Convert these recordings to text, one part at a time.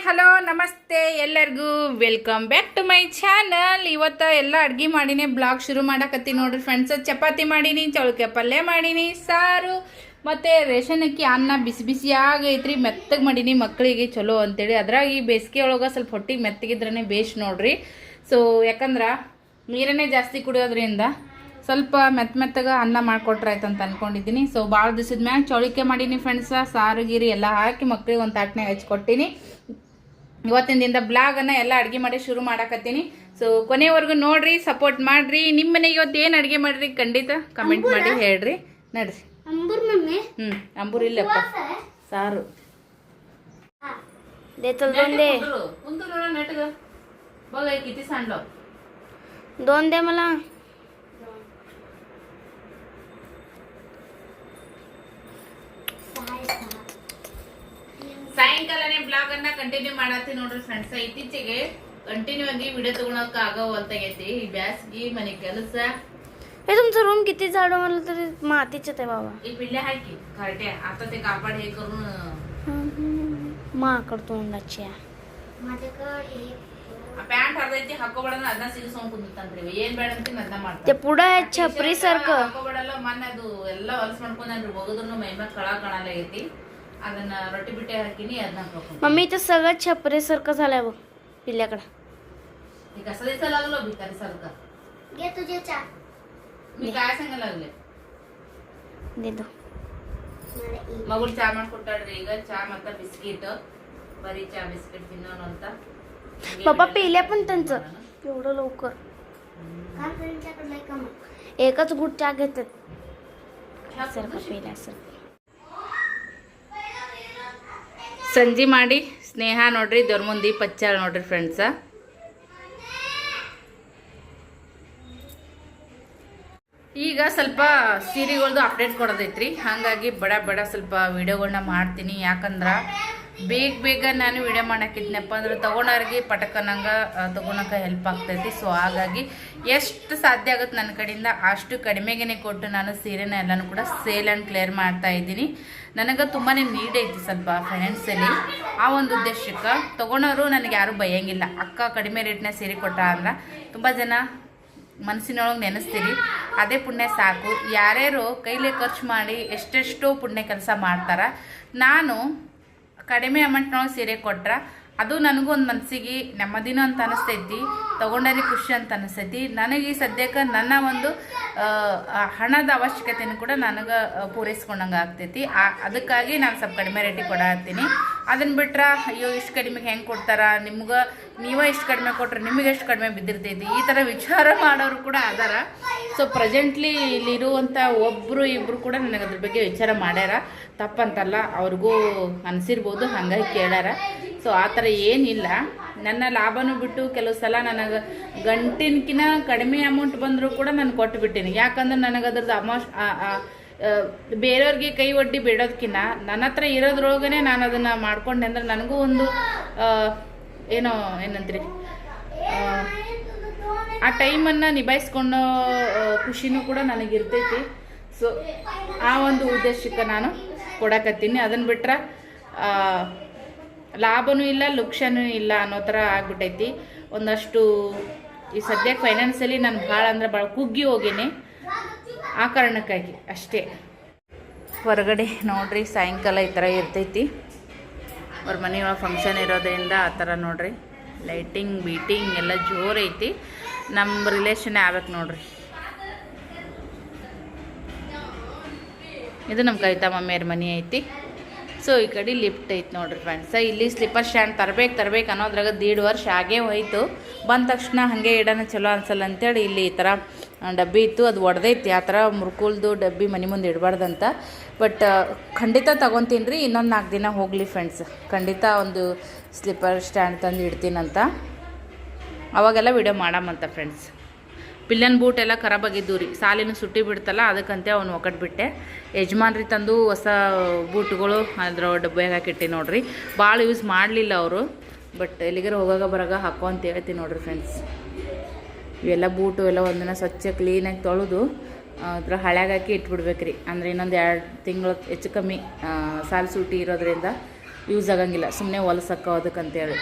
Hello ನಮಸ್ತೆ ಎಲ್ಲರಿಗೂ welcome back to my channel. ಇವತ್ತು ಎಲ್ಲ ಅಡುಗೆ ಮಾಡೀನಿ, ಬ್ಲಾಗ್ ಶುರು ಮಾಡಕತ್ತಿ ನೋಡ್ರಿ ಫ್ರೆಂಡ್ಸ್. ಚಪಾತಿ ಮಾಡೀನಿ, ಚೌಳಿಕಾಯಿ ಪಲ್ಯ ಮಾಡೀನಿ, ಸಾರು ಮತ್ತು ರೇಷನ್ ಅಕ್ಕಿ ಅನ್ನ ಬಿಸಿ ಬಿಸಿಯಾಗೈತ್ರಿ. ಮೆತ್ತಗೆ ಮಾಡೀನಿ ಮಕ್ಕಳಿಗೆ ಚಲೋ ಅಂತೇಳಿ. ಅದ್ರಾಗ ಈ ಬೇಸಿಗೆ ಒಳಗೆ ಸ್ವಲ್ಪ ಹೊಟ್ಟಿಗೆ ಮೆತ್ತಗಿದ್ರೇ ಬೇಷ್ ನೋಡ್ರಿ. ಸೊ ಯಾಕಂದ್ರೆ ನೀರನ್ನೇ ಜಾಸ್ತಿ ಕುಡಿಯೋದ್ರಿಂದ ಸ್ವಲ್ಪ ಮೆತ್ತಗೆ ಅನ್ನ ಮಾಡಿಕೊಟ್ರೆ ಆಯ್ತು ಅಂತ ಅಂದ್ಕೊಂಡಿದ್ದೀನಿ. ಸೊ ಭಾಳ ದಿವಸದ ಮ್ಯಾಗ ಚೌಳಿಕಾಯಿ ಮಾಡೀನಿ ಫ್ರೆಂಡ್ಸ. ಸಾರು ಗೀರಿ ಎಲ್ಲ ಹಾಕಿ ಮಕ್ಕಳಿಗೆ ಒಂದು ತಾಟ್ನಾಗ ಹಚ್ಕೊಟ್ಟಿನಿ. ಇವತ್ತಿನ ದಿನದ ಬ್ಲಾಗನ್ನು ಎಲ್ಲ ಅಡುಗೆ ಮಾಡಿ ಶುರು ಮಾಡಕತ್ತೀನಿ. ಸೊ ಕೊನೆವರೆಗೂ ನೋಡ್ರಿ, ಸಪೋರ್ಟ್ ಮಾಡ್ರಿ. ನಿಮ್ಮ ಮನೆಗೆ ಇವತ್ತು ಏನು ಅಡುಗೆ ಮಾಡ್ರಿ ಖಂಡಿತ ಕಮೆಂಟ್ ಮಾಡಿ ಹೇಳ್ರಿ. ನಡ್ರಿ. ಅಂಬೂರ್ ಇಲ್ಲಪ್ಪ, ಸಾರು दोन दे मला. ಸಾಯಂಕಾಲನೇ ಬ್ಲಾಗ್ ಅನ್ನ ಕಂಟಿನ್ಯೂ ಮಾಡತ್ತೀನಿ ನೋಡ್ರಿ ಫ್ರೆಂಡ್ಸ್. ಇತ್ತೀಚೆಗೆ ಕಂಟಿನ್ಯೂ ಆಗಿ ವಿಡಿಯೋ ತಗೊಳಕ್ ಆಗವಲ್ತಾಗೈತಿ. ಈ ಬ್ಯಾಸ್ಗಿ ಮನೆ ಕೆಲಸ. हे तुमचं रूम किती झाडं मला तरी मातीच आहे बाबा. एक पिल्ल्या हाय की खरटे आता ते कापड हे करून माकड तोंडाची ಪ್ಯಾಂಟ್ ಹರ್ದೈತಿ ಹಾಕೋಬೇಡಲ್ಲ, ಅದನ್ನ ಸಿಗಿಸ್ಕೊಂಡ್ ಕುಂದಿರ್ತಾನ್ರಿ. ಏನ್ ಬೇಡ ಅಂತೀನಿ ಅದನ್ನ ಮಾಡ್ತಾನೆ. ते पुढे छपरी सारखं ಹಾಕೋಬೇಡಲ್ಲ. ಮೊನ್ನೆ ಅದು ಎಲ್ಲ ಹೊಲಸ್ ಮಾಡ್ಕೊಂಡ್ರಿ, ಹೋಗದ್ರು ಮೈಮ್ಯಾಗ ಕಳ ಕಾಣಲ್ಲ ಐತಿ. ಅದನ್ನ ರೊಟ್ಟಿ ಬಿಟ್ಟೆ ಹಾಕಿನಿ, ಅದನ್ನ ಹಾಕೋತೀನಿ. मम्मी इथं सगळं छपरी सारखं झालंय बघ पिल्ल्याकडं. हे कसं दिसायला लागलो भिकारी सारखं. घे तुझे चा. मी काय सांगायला लागले? दे दो. ಮಗಳು ಚಾ ಮಾಡ್ಕೊಟ್ಟಾಳ್ರಿ. ಈಗ ಚಾ ಮತ್ತ ಬಿಸ್ಕಿಟ್, ಬರೀ ಚಾ ಬಿಸ್ಕಿಟ್ ತಿನ್ನೋಣ ಅಂತ. पप्पा पिल्या पण त्यांचं एवढं लवकर एकच गुट चा घेतात सारखं पिल्यासारखं. ಸಂಜೆ ಮಾಡಿ ಸ್ನೇಹ ನೋಡ್ರಿ ದೇವ್ರ ಮುಂದೆ ದೀಪ ಹಚ್ಚಾಳ ನೋಡ್ರಿ ಫ್ರೆಂಡ್ಸ. ಈಗ ಸ್ವಲ್ಪ ಸೀರೆಗಳ್ದು ಅಪ್ಡೇಟ್ ಕೊಡೋದೈತ್ರಿ. ಹಾಗಾಗಿ ಬಡ ಸ್ವಲ್ಪ ವಿಡಿಯೋಗಳನ್ನ ಮಾಡ್ತೀನಿ. ಯಾಕಂದ್ರೆ ಬೇಗ ನಾನು ವಿಡಿಯೋ ಮಾಡಾಕಿದ್ನಪ್ಪ ಅಂದ್ರೆ ತೊಗೊಳೋರಿಗೆ ಪಟಕನಂಗೆ ತೊಗೊಳಕ್ಕೆ ಹೆಲ್ಪ್ ಆಗ್ತೈತಿ. ಸೊ ಹಾಗಾಗಿ ಎಷ್ಟು ಸಾಧ್ಯ ಆಗುತ್ತೆ ನನ್ನ ಕಡೆಯಿಂದ ಅಷ್ಟು ಕಡಿಮೆಗೆ ಕೊಟ್ಟು ನಾನು ಸೀರೆನ ಎಲ್ಲನೂ ಕೂಡ ಸೇಲ್ ಆ್ಯಂಡ್ ಕ್ಲಿಯರ್ ಮಾಡ್ತಾ ಇದ್ದೀನಿ. ನನಗೆ ತುಂಬಾ ನೀಡ್ ಐತಿ ಸ್ವಲ್ಪ ಫೈನಾನ್ಸಲ್ಲಿ. ಆ ಒಂದು ಉದ್ದೇಶಕ್ಕೆ ತೊಗೊಳೋರು ನನಗೆ ಯಾರೂ ಬೈಯಂಗಿಲ್ಲ. ಅಕ್ಕ ಕಡಿಮೆ ರೇಟ್ನ ಸೀರೆ ಕೊಟ್ಟ ಅಂದ್ರೆ ತುಂಬ ಜನ ಮನಸ್ಸಿನೊಳಗೆ ನೆನೆಸ್ತೀರಿ. ಅದೇ ಪುಣ್ಯ ಸಾಕು. ಯಾರ್ಯಾರು ಕೈಲೇ ಖರ್ಚು ಮಾಡಿ ಎಷ್ಟೆಷ್ಟೋ ಪುಣ್ಯ ಕೆಲಸ ಮಾಡ್ತಾರೆ. ನಾನು ಕಡಿಮೆ ಅಮೌಂಟ್ನೊಳಗೆ ಸೀರೆ ಕೊಟ್ರೆ ಅದು ನನಗೂ ಒಂದು ಮನಸ್ಸಿಗೆ ನೆಮ್ಮದಿನೂ ಅಂತ ಅನಿಸ್ತೈತಿ, ತೊಗೊಂಡಾರಿ ಖುಷಿ ಅಂತ ಅನಿಸ್ತೈತಿ. ನನಗೆ ಈ ಸದ್ಯಕ್ಕೆ ನನ್ನ ಒಂದು ಹಣದ ಅವಶ್ಯಕತೆಯೂ ಕೂಡ ನನಗೆ ಪೂರೈಸ್ಕೊಂಡಂಗೆ ಆಗ್ತೈತಿ. ಅದಕ್ಕಾಗಿ ನಾನು ಸ್ವಲ್ಪ ಕಡಿಮೆ ರೇಟಿಗೆ ಕೊಡತ್ತೀನಿ. ಅದನ್ನು ಬಿಟ್ರೆ ಅಯ್ಯೋ ಇಷ್ಟು ಕಡಿಮೆಗೆ ಹೆಂಗೆ ಕೊಡ್ತಾರ, ನಿಮ್ಗೆ ನೀವೇ ಇಷ್ಟು ಕಡಿಮೆ ಕೊಟ್ರೆ ನಿಮಗೆ ಎಷ್ಟು ಕಡಿಮೆ ಬಿದ್ದಿರ್ತೈತಿ, ಈ ಥರ ವಿಚಾರ ಮಾಡೋರು ಕೂಡ ಅದಾರ. ಸೊ ಪ್ರೆಸೆಂಟ್ಲಿ ಇಲ್ಲಿರುವಂಥ ಒಬ್ಬರು ಇಬ್ಬರು ಕೂಡ ನನಗೆ ಅದ್ರ ಬಗ್ಗೆ ವಿಚಾರ ಮಾಡ್ಯಾರ. ತಪ್ಪಂತಲ್ಲ, ಅವ್ರಿಗೂ ಅನಿಸಿರ್ಬೋದು, ಹಾಗಾಗಿ ಕೇಳ್ಯಾರ. ಸೊ ಆ ಥರ ಏನಿಲ್ಲ. ನನ್ನ ಲಾಭನೂ ಬಿಟ್ಟು ಕೆಲವು ಸಲ ನನಗೆ ಗಂಟಿನ್ಕಿನ ಕಡಿಮೆ ಅಮೌಂಟ್ ಬಂದರೂ ಕೂಡ ನಾನು ಕೊಟ್ಟು ಬಿಟ್ಟೀನಿ. ಯಾಕಂದ್ರೆ ನನಗೆ ಅದ್ರದ್ದು ಬೇರೆಯವ್ರಿಗೆ ಕೈ ಒಡ್ಡಿ ಬಿಡೋದಕ್ಕಿಂತ ನನ್ನ ಹತ್ರ ಇರೋದ್ರೊಳಗನೆ ನಾನು ಅದನ್ನು ಮಾಡ್ಕೊಂಡೆ ಅಂದ್ರೆ ನನಗೂ ಒಂದು ಏನಂತೀರಿ ಆ ಟೈಮನ್ನು ನಿಭಾಯಿಸ್ಕೊಂಡೋ ಖುಷಿನೂ ಕೂಡ ನನಗಿರ್ತೈತಿ. ಸೊ ಆ ಒಂದು ಉದ್ದೇಶಕ್ಕೆ ನಾನು ಕೊಡಕತ್ತೀನಿ. ಅದನ್ನು ಬಿಟ್ರೆ ಲಾಭನೂ ಇಲ್ಲ ಲುಕ್ಷನೂ ಇಲ್ಲ ಅನ್ನೋ ಥರ ಆಗ್ಬಿಟ್ಟೈತಿ. ಒಂದಷ್ಟು ಈ ಸದ್ಯಕ್ಕೆ ಫೈನಾನ್ಸಲ್ಲಿ ನಾನು ಭಾಳ ಅಂದ್ರೆ ಭಾಳ ಕುಗ್ಗಿ ಹೋಗೀನಿ. ಆ ಕಾರಣಕ್ಕಾಗಿ ಅಷ್ಟೇ. ಹೊರಗಡೆ ನೋಡ್ರಿ ಸಾಯಂಕಾಲ ಈ ಥರ ಇರ್ತೈತಿ. ಅವ್ರ ಮನೆಯೊಳಗೆ ಫಂಕ್ಷನ್ ಇರೋದ್ರಿಂದ ಆ ಥರ ನೋಡ್ರಿ ಲೈಟಿಂಗ್ ಬೀಟಿಂಗ್ ಎಲ್ಲ ಜೋರೈತಿ. ನಮ್ಮ ರಿಲೇಷನ್ನೇ ಆಗ್ಬೇಕು ನೋಡ್ರಿ. ಇದು ನಮ್ಮ ಕವಿತಾ ಮಮ್ಮಿಯವ್ರ ಮನೆ ಐತಿ. ಸೊ ಈ ಕಡೆ ಲಿಫ್ಟ್ ಐತಿ ನೋಡ್ರಿ ಫ್ರೆಂಡ್ಸ. ಇಲ್ಲಿ ಸ್ಲಿಪ್ಪರ್ ಸ್ಟ್ಯಾಂಡ್ ತರಬೇಕು ಅನ್ನೋದ್ರಾಗ 1.5 ವರ್ಷ ಆಗೇ ಹೋಯ್ತು. ಬಂದ ತಕ್ಷಣ ಹಾಗೆ ಇಡೋಣ ಚಲೋ ಅನ್ಸಲ್ಲ ಅಂತೇಳಿ ಇಲ್ಲಿ ಈ ಥರ ಡಬ್ಬಿ ಇತ್ತು, ಅದು ಒಡೆದೈತಿ. ಆ ಥರ ಮುರ್ಕುಲ್ದು ಡಬ್ಬಿ ಮನೆ ಮುಂದೆ ಇಡಬಾರ್ದಂತ. ಬಟ್ ಖಂಡಿತ ತೊಗೊತೀನಿ ರೀ. ಇನ್ನೊಂದು 4 ದಿನ ಹೋಗಲಿ ಫ್ರೆಂಡ್ಸ್, ಖಂಡಿತ ಒಂದು ಸ್ಲಿಪ್ಪರ್ ಸ್ಟ್ಯಾಂಡ್ ತಂದು ಇಡ್ತೀನಂತ. ಅವಾಗೆಲ್ಲ ವಿಡಿಯೋ ಮಾಡಮಂತ ಫ್ರೆಂಡ್ಸ್. ಪಿಲ್ಲನ್ ಬೂಟ್ ಎಲ್ಲ ಖರಾಬಾಗಿದ್ದು ರೀ, ಸಾಲಿನ ಸುಟ್ಟಿ ಬಿಡ್ತಲ್ಲ, ಅದಕ್ಕಂತೆ ಅವನು ಒಕ್ಕಟ್ಬಿಟ್ಟೆ. ಯಜಮಾನ್ರಿ ತಂದು ಹೊಸ ಬೂಟ್ಗಳು ಅದ್ರ ಡಬ್ಬಿಯಾಗ ಹಾಕಿಟ್ಟಿ ನೋಡ್ರಿ. ಭಾಳ ಯೂಸ್ ಮಾಡಲಿಲ್ಲ ಅವರು, ಬಟ್ ಎಲ್ಲಿಗಾರ ಹೋಗಾಗ ಬರಾಗ ಹಾಕೋ ಅಂತ ಹೇಳ್ತೀನಿ ನೋಡ್ರಿ ಫ್ರೆಂಡ್ಸ್. ಇವೆಲ್ಲ ಬೂಟು ಎಲ್ಲ ಒಂದಿನ ಸ್ವಚ್ಛ ಕ್ಲೀನಾಗಿ ತೊಳೆದು ಅದ್ರ ಹಳ್ಯಾಗ ಹಾಕಿ ಇಟ್ಬಿಡ್ಬೇಕ್ರಿ. ಅಂದರೆ ಇನ್ನೊಂದು 2 ತಿಂಗಳು ಹೆಚ್ಚು ಕಮ್ಮಿ ಸಾಲು ಸೂಟಿ ಇರೋದ್ರಿಂದ ಯೂಸ್ ಆಗಂಗಿಲ್ಲ, ಸುಮ್ಮನೆ ಹೊಲಸಕ್ಕ ಅದಕ್ಕಂತೇಳಿ.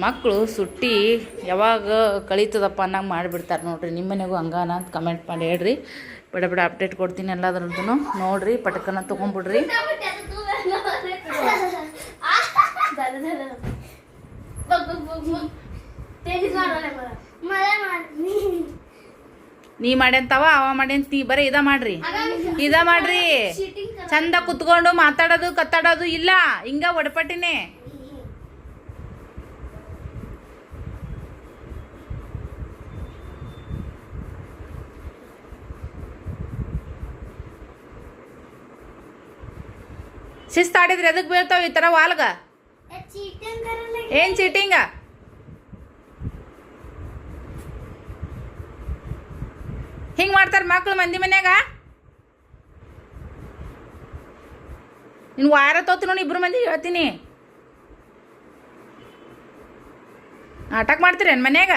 ಮಕ್ಕಳು ಸುಟ್ಟಿ ಯಾವಾಗ ಕಳೀತದಪ್ಪ ಅನ್ನಂಗೆ ಮಾಡಿಬಿಡ್ತಾರೆ ನೋಡಿರಿ. ನಿಮ್ಮ ಮನೆಗೂ ಹಂಗಾನ ಅಂತ ಕಮೆಂಟ್ ಮಾಡಿ ಹೇಳ್ರಿ. ಬಡ ಬಡ ಅಪ್ಡೇಟ್ ಕೊಡ್ತೀನಿ ಎಲ್ಲದ್ರದ್ದು. ನೋಡಿರಿ, ಪಟಕನ ತೊಗೊಂಬಿಡ್ರಿ. ನೀ ಮಾಡ್ಯಂತವ ಅವ ಮಾಡ್ಯಂತ ನೀ ಬರೀ ಇದ ಮಾಡ್ರಿ. ಚಂದ ಕುತ್ಕೊಂಡು ಮಾತಾಡೋದು ಕತ್ತಾಡೋದು ಇಲ್ಲ, ಹಿಂಗ ಒಡಪಟ್ಟಿನೇ. ಶಿಸ್ತಾಡಿದ್ರೆ ಎದಕ್ ಬೀಳ್ತಾವ ಈ ತರ ವಾಲ್ಗ? ಏನ್ ಚೀಟಿಂಗ? ಹಿಂಗ್ ಮಾಡ್ತಾರ ಮಕ್ಳು ಮಂದಿ ಮನ್ಯಾಗ. ನಿನ್ ವಾರ ತೋತಿ ನೋಡಿ, ಇಬ್ರು ಮಂದಿ ಹೇಳ್ತೀನಿ. ನಾಟಕ ಮಾಡ್ತೀರೇನ್ ಮನ್ಯಾಗ?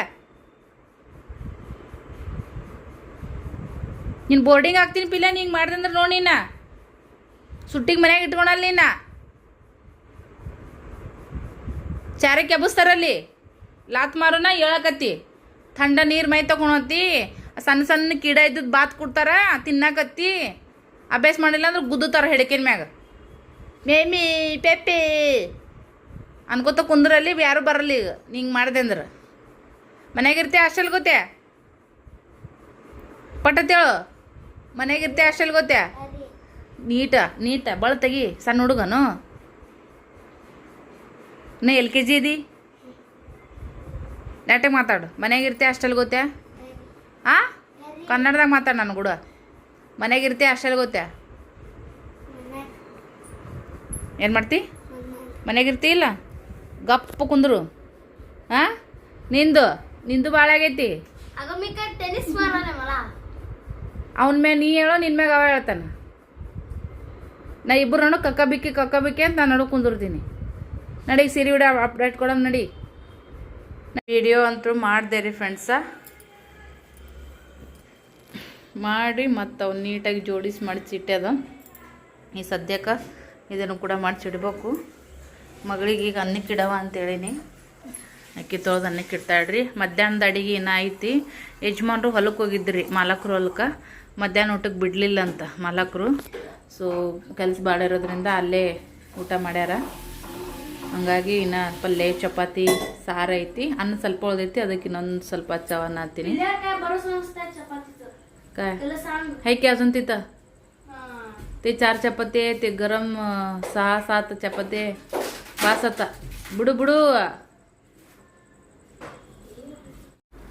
ನೀನ್ ಬೋರ್ಡಿಂಗ್ ಹಾಕ್ತೀನಿ ಪಿಲ್ಲ, ನೀ ಹಿಂಗೆ ಮಾಡ್ದಂದ್ರೆ ನೋಡಿ. ನೀನ ಸುಟ್ಟಿಗೆ ಮನ್ಯಾಗ ಇಟ್ಕೊಳಲ್ಲ. ನೀನ ಚಾರಕ್ಕೆ ಎಬ್ಬಸ್ತಾರಲ್ಲಿ ಲಾತ್ ಮಾರೋನ ಹೇಳಕತ್ತಿ. ಥಂಡ ನೀರು ಮೈ ತಗೊಂಡೋತಿ, ಸಣ್ಣ ಸಣ್ಣ ಕಿಡ ಇದ್ದದ್ದು ಬಾತ್ ಕೊಡ್ತಾರ ತಿನ್ನಾಕತ್ತಿ. ಅಭ್ಯಾಸ ಮಾಡಿಲ್ಲ ಅಂದ್ರೆ ಗುದ್ದುತ್ತಾರ ಹೆಡಕಿನ ಮ್ಯಾಗ. ಮೇಮಿ ಪೆಪ್ಪೆ ಅನ್ಕೋತ ಕುಂದ್ರಲ್ಲಿ ಯಾರು ಬರಲ್ಲ. ಈಗ ಹಿಂಗೆ ಮಾಡಿದೆ ಅಂದ್ರೆ ಮನ್ಯಾಗಿರ್ತೆ ಹಾಸ್ಟೆಲ್ ಗೊತ್ತೇ? ಪಟ್ಟತೇಳು ಮನ್ಯಾಗಿರ್ತೆ ಹಾಸ್ಟೆಲ್ ಗೊತ್ತೇ? ನೀಟ ಬಳ ತೆಗಿ. ಸಣ್ಣ ಹುಡುಗನು ನಾ LKG ಇದಿ. ನೆಟ್ಟಗೆ ಮಾತಾಡು. ಮನ್ಯಾಗಿರ್ತೆ ಹಾಸ್ಟೆಲ್ ಗೊತ್ತೇ? ಕನ್ನಡದಾಗ ಮಾತಾಡು ನಾನು ಕೂಡ. ಮನ್ಯಾಗಿರ್ತೆ ಹಾಸ್ಟೆಲ್ ಗೊತ್ತೇ? ಏನು ಮಾಡ್ತಿ? ಮನ್ಯಾಗಿರ್ತಿ ಇಲ್ಲ? ಗಪ್ಪ ಕುಂದ್ರು. ನಿಂದು ಭಾಳ ಆಗೈತಿ. ಅವನ ಮ್ಯಾಗ ನೀ ಹೇಳೋ, ನಿನ್ನ ಮ್ಯಾಗ ಅವ ಹೇಳ್ತಾನ. ನಾ ಇಬ್ಬರು ನೋಡು ಕಕ್ಕ ಬಿಕ್ಕಿ ಅಂತ ನಾನು ನೋಡು ಕುಂದಿರ್ತೀನಿ. ನಡಿ ಸೀರೆ ವಿಡಿಯೋ ಅಪ್ಡೇಟ್ ಕೊಡಮ್ ನಡಿ. ವಿಡಿಯೋ ಅಂತೂ ಮಾಡಿದೆ ರೀ ಫ್ರೆಂಡ್ಸ. ಮಾಡಿ ಮತ್ತು ಅವ್ನು ನೀಟಾಗಿ ಜೋಡಿಸಿ ಮಡಿಚಿಟ್ಟೆದ. ಈ ಸದ್ಯಕ್ಕೆ ಇದನ್ನು ಕೂಡ ಮಡಿಚಿಡ್ಬೇಕು. ಮಗಳಿಗೆ ಈಗ ಅನ್ನಕ್ಕೆ ಇಡವ ಅಂತೇಳೀನಿ. ಅಕ್ಕಿ ತೊಳೆದು ಅನ್ನಕ್ಕೆ ಇಡ್ತಾಳ್ರಿ. ಮಧ್ಯಾಹ್ನದ ಅಡಿಗೆ ಇನ್ನೂ ಐತಿ. ಯಜಮಾನ್ರು ಹೊಲಕ್ಕೆ ಹೋಗಿದ್ರಿ, ಮಾಲಕರು ಹೊಲಕ್ಕೆ. ಮಧ್ಯಾಹ್ನ ಊಟಕ್ಕೆ ಬಿಡಲಿಲ್ಲ ಅಂತ ಮಾಲಕರು. ಸೊ ಕೆಲಸ ಭಾಳ ಇರೋದ್ರಿಂದ ಅಲ್ಲೇ ಊಟ ಮಾಡ್ಯಾರ. ಹಂಗಾಗಿ ಇನ್ನು ಪಲ್ಯ ಚಪಾತಿ ಸಾರು ಐತಿ. ಅನ್ನ ಸ್ವಲ್ಪ ಉಳ್ದೈತಿ, ಅದಕ್ಕೆ ಇನ್ನೊಂದು ಸ್ವಲ್ಪ ಹಚ್ಚವನ್ನ ಹಾಕ್ತೀನಿ. काय है की अजून तिथं? ते 4 चपाती आहे, ते गरम 6-7 चपाती आहे. बस आता. बुडू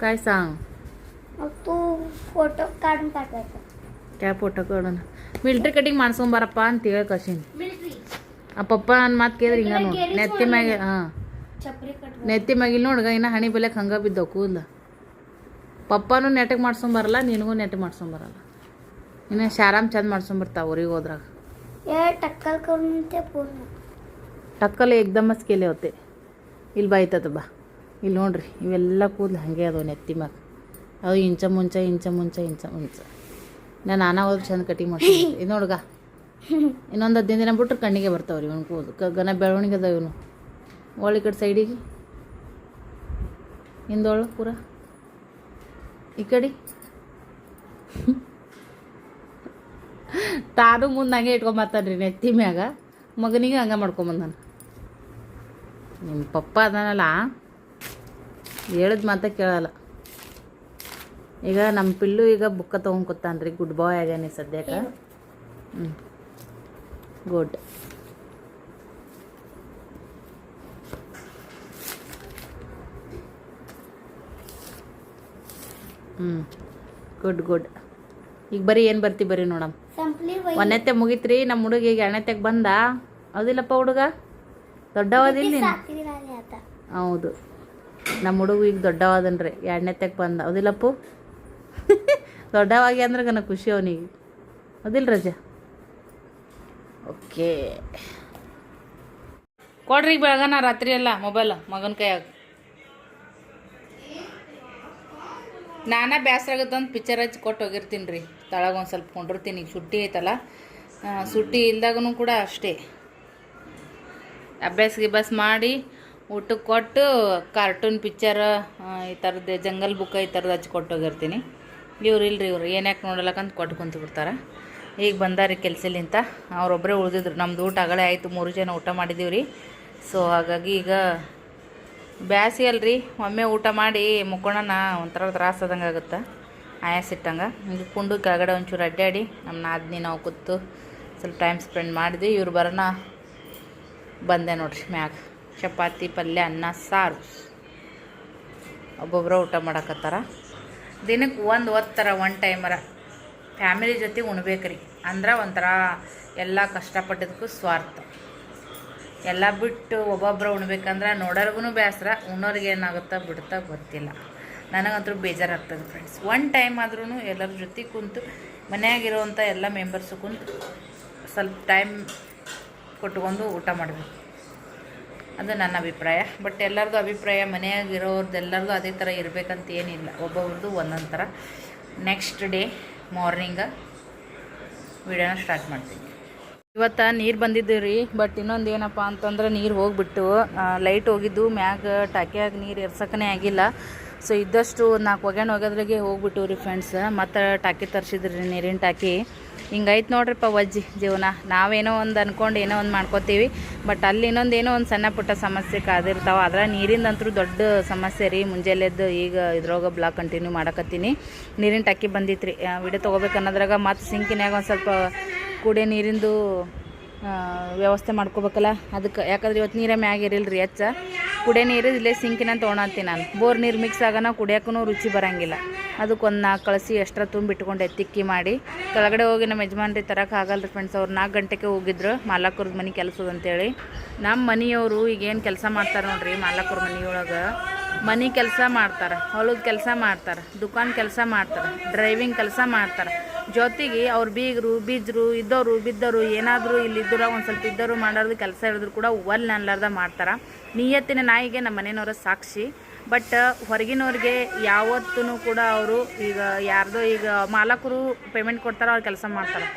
काय सांग? तू फोटो काढून टाकायचा. काय फोटो काढून? ಮಿಲ್ಟ್ರಿ ಕಟಿಂಗ್ ಮಾಡ್ಸ್ಕೊಂಬಾರಪ್ಪ ಅಂತ ಹೇಳಿ ಕಸಿನ್. ಆ ಪಪ್ಪ ನನ್ನ ಮಾತು ಕೇಳಿದ್ರೆ ಹಿಂಗ ನೋಡಿ. ನೆತ್ತಿ ಮ್ಯಾಗೆ ನೆತ್ತಿ ಮ್ಯಾಗಿಲ್ ನೋಡ್ಗ ಇನ್ನು ಹಣಿ ಬೆಲೆಗೆ ಹಂಗೆ ಬಿದ್ದವು ಕೂದಲ. ಪಪ್ಪನೂ ನೆಟ್ಟಗೆ ಮಾಡ್ಸ್ಕೊಂಬರಲ್ಲ, ನಿನಗೂ ನೆಟ್ಟಗೆ ಮಾಡ್ಸ್ಕೊಂಬರಲ್ಲ. ಇನ್ನು ಶಾರಾಮ್ ಚಂದ ಮಾಡ್ಸ್ಕೊಂಬರ್ತಾವ ಊರಿಗೆ ಹೋದ್ರಾಗ. टक्कल करून ते पूर्ण ಟಕ್ಕಲ್ಲಿ ಏಕ್ದಮಸ್ ಕೇಳಿ ಹೋತೆ. ಇಲ್ಲಿ ಬಾಯ್ತದ ಬಾ. ಇಲ್ಲಿ ನೋಡ್ರಿ, ಇವೆಲ್ಲ ಕೂದಲು ಹಾಗೆ ಅದಾವ ನೆತ್ತಿ ಮ್ಯಾಗ. ಅದು ಇಂಚ ಮುಂಚ ನಾನು ಹೋದ್ರೆ ಚಂದ ಕಟಿಂಗ್ ಮಾಡ್ತೀನಿ. ಇದು ನೋಡ್ಗ, ಇನ್ನೊಂದು 15 ದಿನ ಬಿಟ್ರೆ ಕಣ್ಣಿಗೆ ಬರ್ತಾವ್ರಿ ಇವನು ಕೂದಲು. ಗನ ಬೆಳವಣಿಗೆ ಅದಾವ ಇವನು. ಒಳ್ಳೆ ಕಡೆ ಸೈಡಿಗೆ ಹಿಂದೊಳು ಪೂರ ಈ ಕಡೆ. ತಾನು ಮುಂದೆ ಹಂಗೆ ಇಟ್ಕೊಂಬರ್ತಾನೆ ರೀ ನೆತ್ತಿ ಮ್ಯಾಗ. ಮಗನಿಗೆ ಹಂಗೆ ಮಾಡ್ಕೊಂಬಂದಾನ. ನಿಮ್ಮ ಪಪ್ಪ ಅದಾನಲ್ಲ, ಹೇಳಿದ ಮಾತ ಕೇಳಲ್ಲ. ಈಗ ನಮ್ಮ ಪಿಲ್ಲು ಈಗ ಬುಕ್ಕ ತೊಗೊಂಡು ಕೂತಾನೆ ರೀ. ಗುಡ್ ಬಾಯ್ ಆಗ್ಯಾನೆ ಸದ್ಯಕ್ಕೆ. ಗುಡ್. ಗುಡ್. ಈಗ ಬರೀ ಏನು ಬರ್ತಿ ಬರ್ರಿ ನೋಡಮ್ಮ. ಒಂದೆತ್ತೆ ಮುಗಿತ್ರಿ. ನಮ್ಮ ಹುಡುಗ ಈಗ 2ನೆತ್ತೆಗೆ ಬಂದ. ಹೌದಿಲ್ಲಪ್ಪ ಹುಡುಗ? ದೊಡ್ಡವಾದಿಲ್ಲ ನೀನು? ಹೌದು, ನಮ್ಮ ಹುಡುಗ ಈಗ ದೊಡ್ಡವಾದನ್ರಿ. 2ನೆತ್ತೆಗೆ ಬಂದ. ಹೌದಿಲ್ಲಪ್ಪು? ದೊಡ್ಡವಾಗಿ ಅಂದ್ರೆ ನನಗೆ ಖುಷಿ ಅವನಿಗೆ. ಹೌದಿಲ್ಲ ರಜಾ? ಓಕೆ, ಕೊಡ್ರಿ ಈಗ ಬೆಳಗನ ರಾತ್ರಿ ಎಲ್ಲ ಮೊಬೈಲ್ ಮಗನ ಕೈಯಾಗ. ನಾನಾ ಬೇಸರ ಆಗುತ್ತಂತ ಪಿಕ್ಚರ್ ಹಚ್ಚಿ ಕೊಟ್ಟು ಹೋಗಿರ್ತೀನಿ ರೀ. ತಳಗ ಒಂದು ಸ್ವಲ್ಪ ಕೊಂಡಿರ್ತೀನಿ. ಈಗ ಸುಟ್ಟಿ ಐತಲ್ಲ, ಸುಟ್ಟಿ ಇಲ್ದಾಗೂ ಕೂಡ ಅಷ್ಟೇ. ಅಭ್ಯಾಸ ಮಾಡಿ ಊಟಕ್ಕೆ ಕೊಟ್ಟು ಕಾರ್ಟೂನ್ ಪಿಕ್ಚರ್ ಈ ಥರದ್ದು ಜಂಗಲ್ ಬುಕ್ ಈ ಥರದ್ದು ಹಚ್ಚಿ ಕೊಟ್ಟೋಗಿರ್ತೀನಿ. ಇವ್ರು ಇಲ್ರಿ, ಇವ್ರು ಏನ್ಯಾಕೆ ನೋಡಲಕ್ಕಂತ ಕೊಟ್ಟು ಕುಂತು ಬಿಡ್ತಾರೆ. ಈಗ ಬಂದಾರಿ ಕೆಲಸಲಿಂತ, ಅವರೊಬ್ಬರೇ ಉಳಿದಿದ್ರು. ನಮ್ದು ಊಟ ಆಗಲೇ ಆಯಿತು, 3 ಜನ ಊಟ ಮಾಡಿದ್ದೀವಿ ರೀ. ಸೊ ಹಾಗಾಗಿ ಈಗ ಬ್ಯಾಸಿ ಅಲ್ರಿ, ಒಮ್ಮೆ ಊಟ ಮಾಡಿ ಮುಕ್ಕೋಣ ಒಂಥರ ತ್ರಾಸದಂಗೆ ಆಗುತ್ತೆ, ಆಯಾಸಿಟ್ಟಂಗೆ. ಹಿಂಗೆ ಕುಂಡು ಕೆಳಗಡೆ ಒಂಚೂರು ಅಡ್ಡಾಡಿ ನಮ್ಮ ನಾದಿನಿ ನಾವು ಕೂತು ಸ್ವಲ್ಪ ಟೈಮ್ ಸ್ಪೆಂಡ್ ಮಾಡಿದ್ವಿ. ಇವ್ರು ಬರೋಣ ಬಂದೆ ನೋಡ್ರಿ ಮ್ಯಾಗ. ಚಪಾತಿ ಪಲ್ಯ ಅನ್ನ ಸಾರು ಒಬ್ಬೊಬ್ಬರು ಊಟ ಮಾಡಕತ್ತಾರ. ದಿನಕ್ಕೆ ಒಂದು ಒತ್ತರ ಒನ್ ಟೈಮರ ಫ್ಯಾಮಿಲಿ ಜೊತೆ ಉಣ್ಬೇಕ್ರಿ. ಅಂದ್ರೆ ಒಂಥರ ಎಲ್ಲ ಕಷ್ಟಪಟ್ಟಿದ್ದಕ್ಕೂ ಸ್ವಾರ್ಥ. ಎಲ್ಲ ಬಿಟ್ಟು ಒಬ್ಬೊಬ್ಬರು ಉಣ್ಬೇಕಂದ್ರೆ ನೋಡೋರ್ಗು ಬೇಸರ, ಉಣ್ಣೋರಿಗೆ ಏನಾಗುತ್ತಾ ಬಿಡ್ತಾ ಗೊತ್ತಿಲ್ಲ. ನನಗಂತೂ ಬೇಜಾರಾಗ್ತದೆ ಫ್ರೆಂಡ್ಸ್. ಒನ್ ಟೈಮ್ ಆದ್ರೂ ಎಲ್ಲರ ಜೊತೆ ಕುಂತು ಮನೆಯಾಗಿರೋವಂಥ ಎಲ್ಲ ಮೆಂಬರ್ಸು ಕುಂತು ಸ್ವಲ್ಪ ಟೈಮ್ ಕೊಟ್ಕೊಂಡು ಊಟ ಮಾಡಬೇಕು, ಅದು ನನ್ನ ಅಭಿಪ್ರಾಯ. ಬಟ್ ಎಲ್ಲರದ್ದು ಅಭಿಪ್ರಾಯ ಮನೆಯಾಗಿರೋರ್ದು ಎಲ್ಲರದು ಅದೇ ಥರ ಇರಬೇಕಂತ ಏನಿಲ್ಲ, ಒಬ್ಬೊಬ್ರದ್ದು ಒಂದೊಂದು ಥರ. ನೆಕ್ಸ್ಟ್ ಡೇ ಮಾರ್ನಿಂಗ ವಿಡಿಯೋನ ಸ್ಟಾರ್ಟ್ ಮಾಡ್ತೀನಿ. ಇವತ್ತು ನೀರು ಬಂದಿದ್ದೀವಿ ರೀ, ಬಟ್ ಇನ್ನೊಂದು ಏನಪ್ಪ ಅಂತಂದ್ರೆ ನೀರು ಹೋಗಿಬಿಟ್ಟು ಲೈಟ್ ಹೋಗಿದ್ದು ಮ್ಯಾಗ ಟಾಕಿಯಾಗಿ ನೀರು ಎರ್ಸಕ್ಕನೇ ಆಗಿಲ್ಲ. ಸೊ ಇದ್ದಷ್ಟು 4 ಒಗ್ಯಾದ್ರಾಗೆ ಹೋಗ್ಬಿಟ್ಟು ರೀ ಫ್ರೆಂಡ್ಸ್. ಮತ್ತು ಟಾಕಿ ತರಿಸಿದ್ರಿ, ನೀರಿನ ಟಾಕಿ. ಹಿಂಗೈತೆ ನೋಡ್ರಿಪ್ಪ ವಜ್ಜಿ ಜೀವನ. ನಾವೇನೋ ಒಂದು ಅಂದ್ಕೊಂಡು ಏನೋ ಒಂದು ಮಾಡ್ಕೋತೀವಿ, ಬಟ್ ಅಲ್ಲಿ ಇನ್ನೊಂದು ಏನೋ ಒಂದು ಸಣ್ಣ ಪುಟ್ಟ ಸಮಸ್ಯೆ ಕಾದಿರ್ತಾವೆ. ಅದ್ರ ನೀರಿಂದಂತೂ ದೊಡ್ಡ ಸಮಸ್ಯೆ ರೀ. ಮುಂಜಾನೆದ್ದು ಈಗ ಇದ್ರೊಳಗೆ ಬ್ಲಾಗ್ ಕಂಟಿನ್ಯೂ ಮಾಡಕತ್ತೀನಿ. ನೀರಿನ ಟಾಕಿ ಬಂದಿತ್ತು ರೀ, ವಿಡಿಯೋ ತೊಗೋಬೇಕನ್ನೋದ್ರಾಗ ಮತ್ತು ಸಿಂಕಿನ್ಯಾಗ ಒಂದು ಸ್ವಲ್ಪ ಕುಡಿಯೋ ನೀರಿಂದು ವ್ಯವಸ್ಥೆ ಮಾಡ್ಕೋಬೇಕಲ್ಲ ಅದಕ್ಕೆ. ಯಾಕಂದ್ರೆ ಇವತ್ತು ನೀರೇ ಮ್ಯಾಗ ಇರಿಲ್ಲ ರೀ ಹೆಚ್ಚ. ಕುಡಿಯೋ ನೀರು ಇಲ್ಲೇ ಸಿಂಕಿನ ತೊಗೊಳತ್ತೀನಿ ನಾನು. ಬೋರ್ ನೀರು ಮಿಕ್ಸ್ ಆಗೋಣ ಕುಡಿಯೋಕ್ಕೂ ರುಚಿ ಬರೋಂಗಿಲ್ಲ. ಅದಕ್ಕೊಂದು 4 ಕಳಸಿ ಎಕ್ಸ್ಟ್ರಾ ತುಂಬಿಟ್ಕೊಂಡೆ ತಿಕ್ಕಿ ಮಾಡಿ. ಕೆಳಗಡೆ ಹೋಗಿ ನಮ್ಮ ಯಜಮಾನ್ರಿ ತರಕ್ಕೆ ಆಗಲ್ಲ ರೀ ಫ್ರೆಂಡ್ಸ್. ಅವ್ರು 4 ಗಂಟೆಗೆ ಹೋಗಿದ್ರು ಮಾಲಕವ್ರದ್ದು ಮನೆ ಕೆಲಸದಂತೇಳಿ. ನಮ್ಮ ಮನೆಯವರು ಈಗೇನು ಕೆಲಸ ಮಾಡ್ತಾರೆ ನೋಡ್ರಿ, ಮಾಲಕವ್ರ ಮನೆಯೊಳಗೆ ಮನೆ ಕೆಲಸ ಮಾಡ್ತಾರೆ, ಹೊಲದ ಕೆಲಸ ಮಾಡ್ತಾರೆ, ದುಕಾನ್ ಕೆಲಸ ಮಾಡ್ತಾರೆ, ಡ್ರೈವಿಂಗ್ ಕೆಲಸ ಮಾಡ್ತಾರೆ. ಜೊತೆಗೆ ಅವ್ರು ಬೀಗರು ಬೀಜರು ಇದ್ದವರು ಬಿದ್ದವರು ಏನಾದರೂ ಇಲ್ಲಿದ್ದರು ಒಂದು ಸ್ವಲ್ಪ ಇದ್ದವರು ಮಾಡೋದು ಕೆಲಸ ಹೇಳಿದ್ರು ಕೂಡ ಒಲ್ ಅನ್ಲಾರ್ದ ಮಾಡ್ತಾರೆ. ನಿಯತ್ತಿನ ನಾಯಿಗೆ ನಮ್ಮ ಮನೆಯವ್ರ ಸಾಕ್ಷಿ. ಬಟ್ ಹೊರಗಿನವ್ರಿಗೆ ಯಾವತ್ತೂ ಕೂಡ ಅವರು ಈಗ ಯಾರ್ದೋ ಈಗ ಮಾಲಕರು ಪೇಮೆಂಟ್ ಕೊಡ್ತಾರೆ, ಅವ್ರು ಕೆಲಸ ಮಾಡ್ತಾರೆ.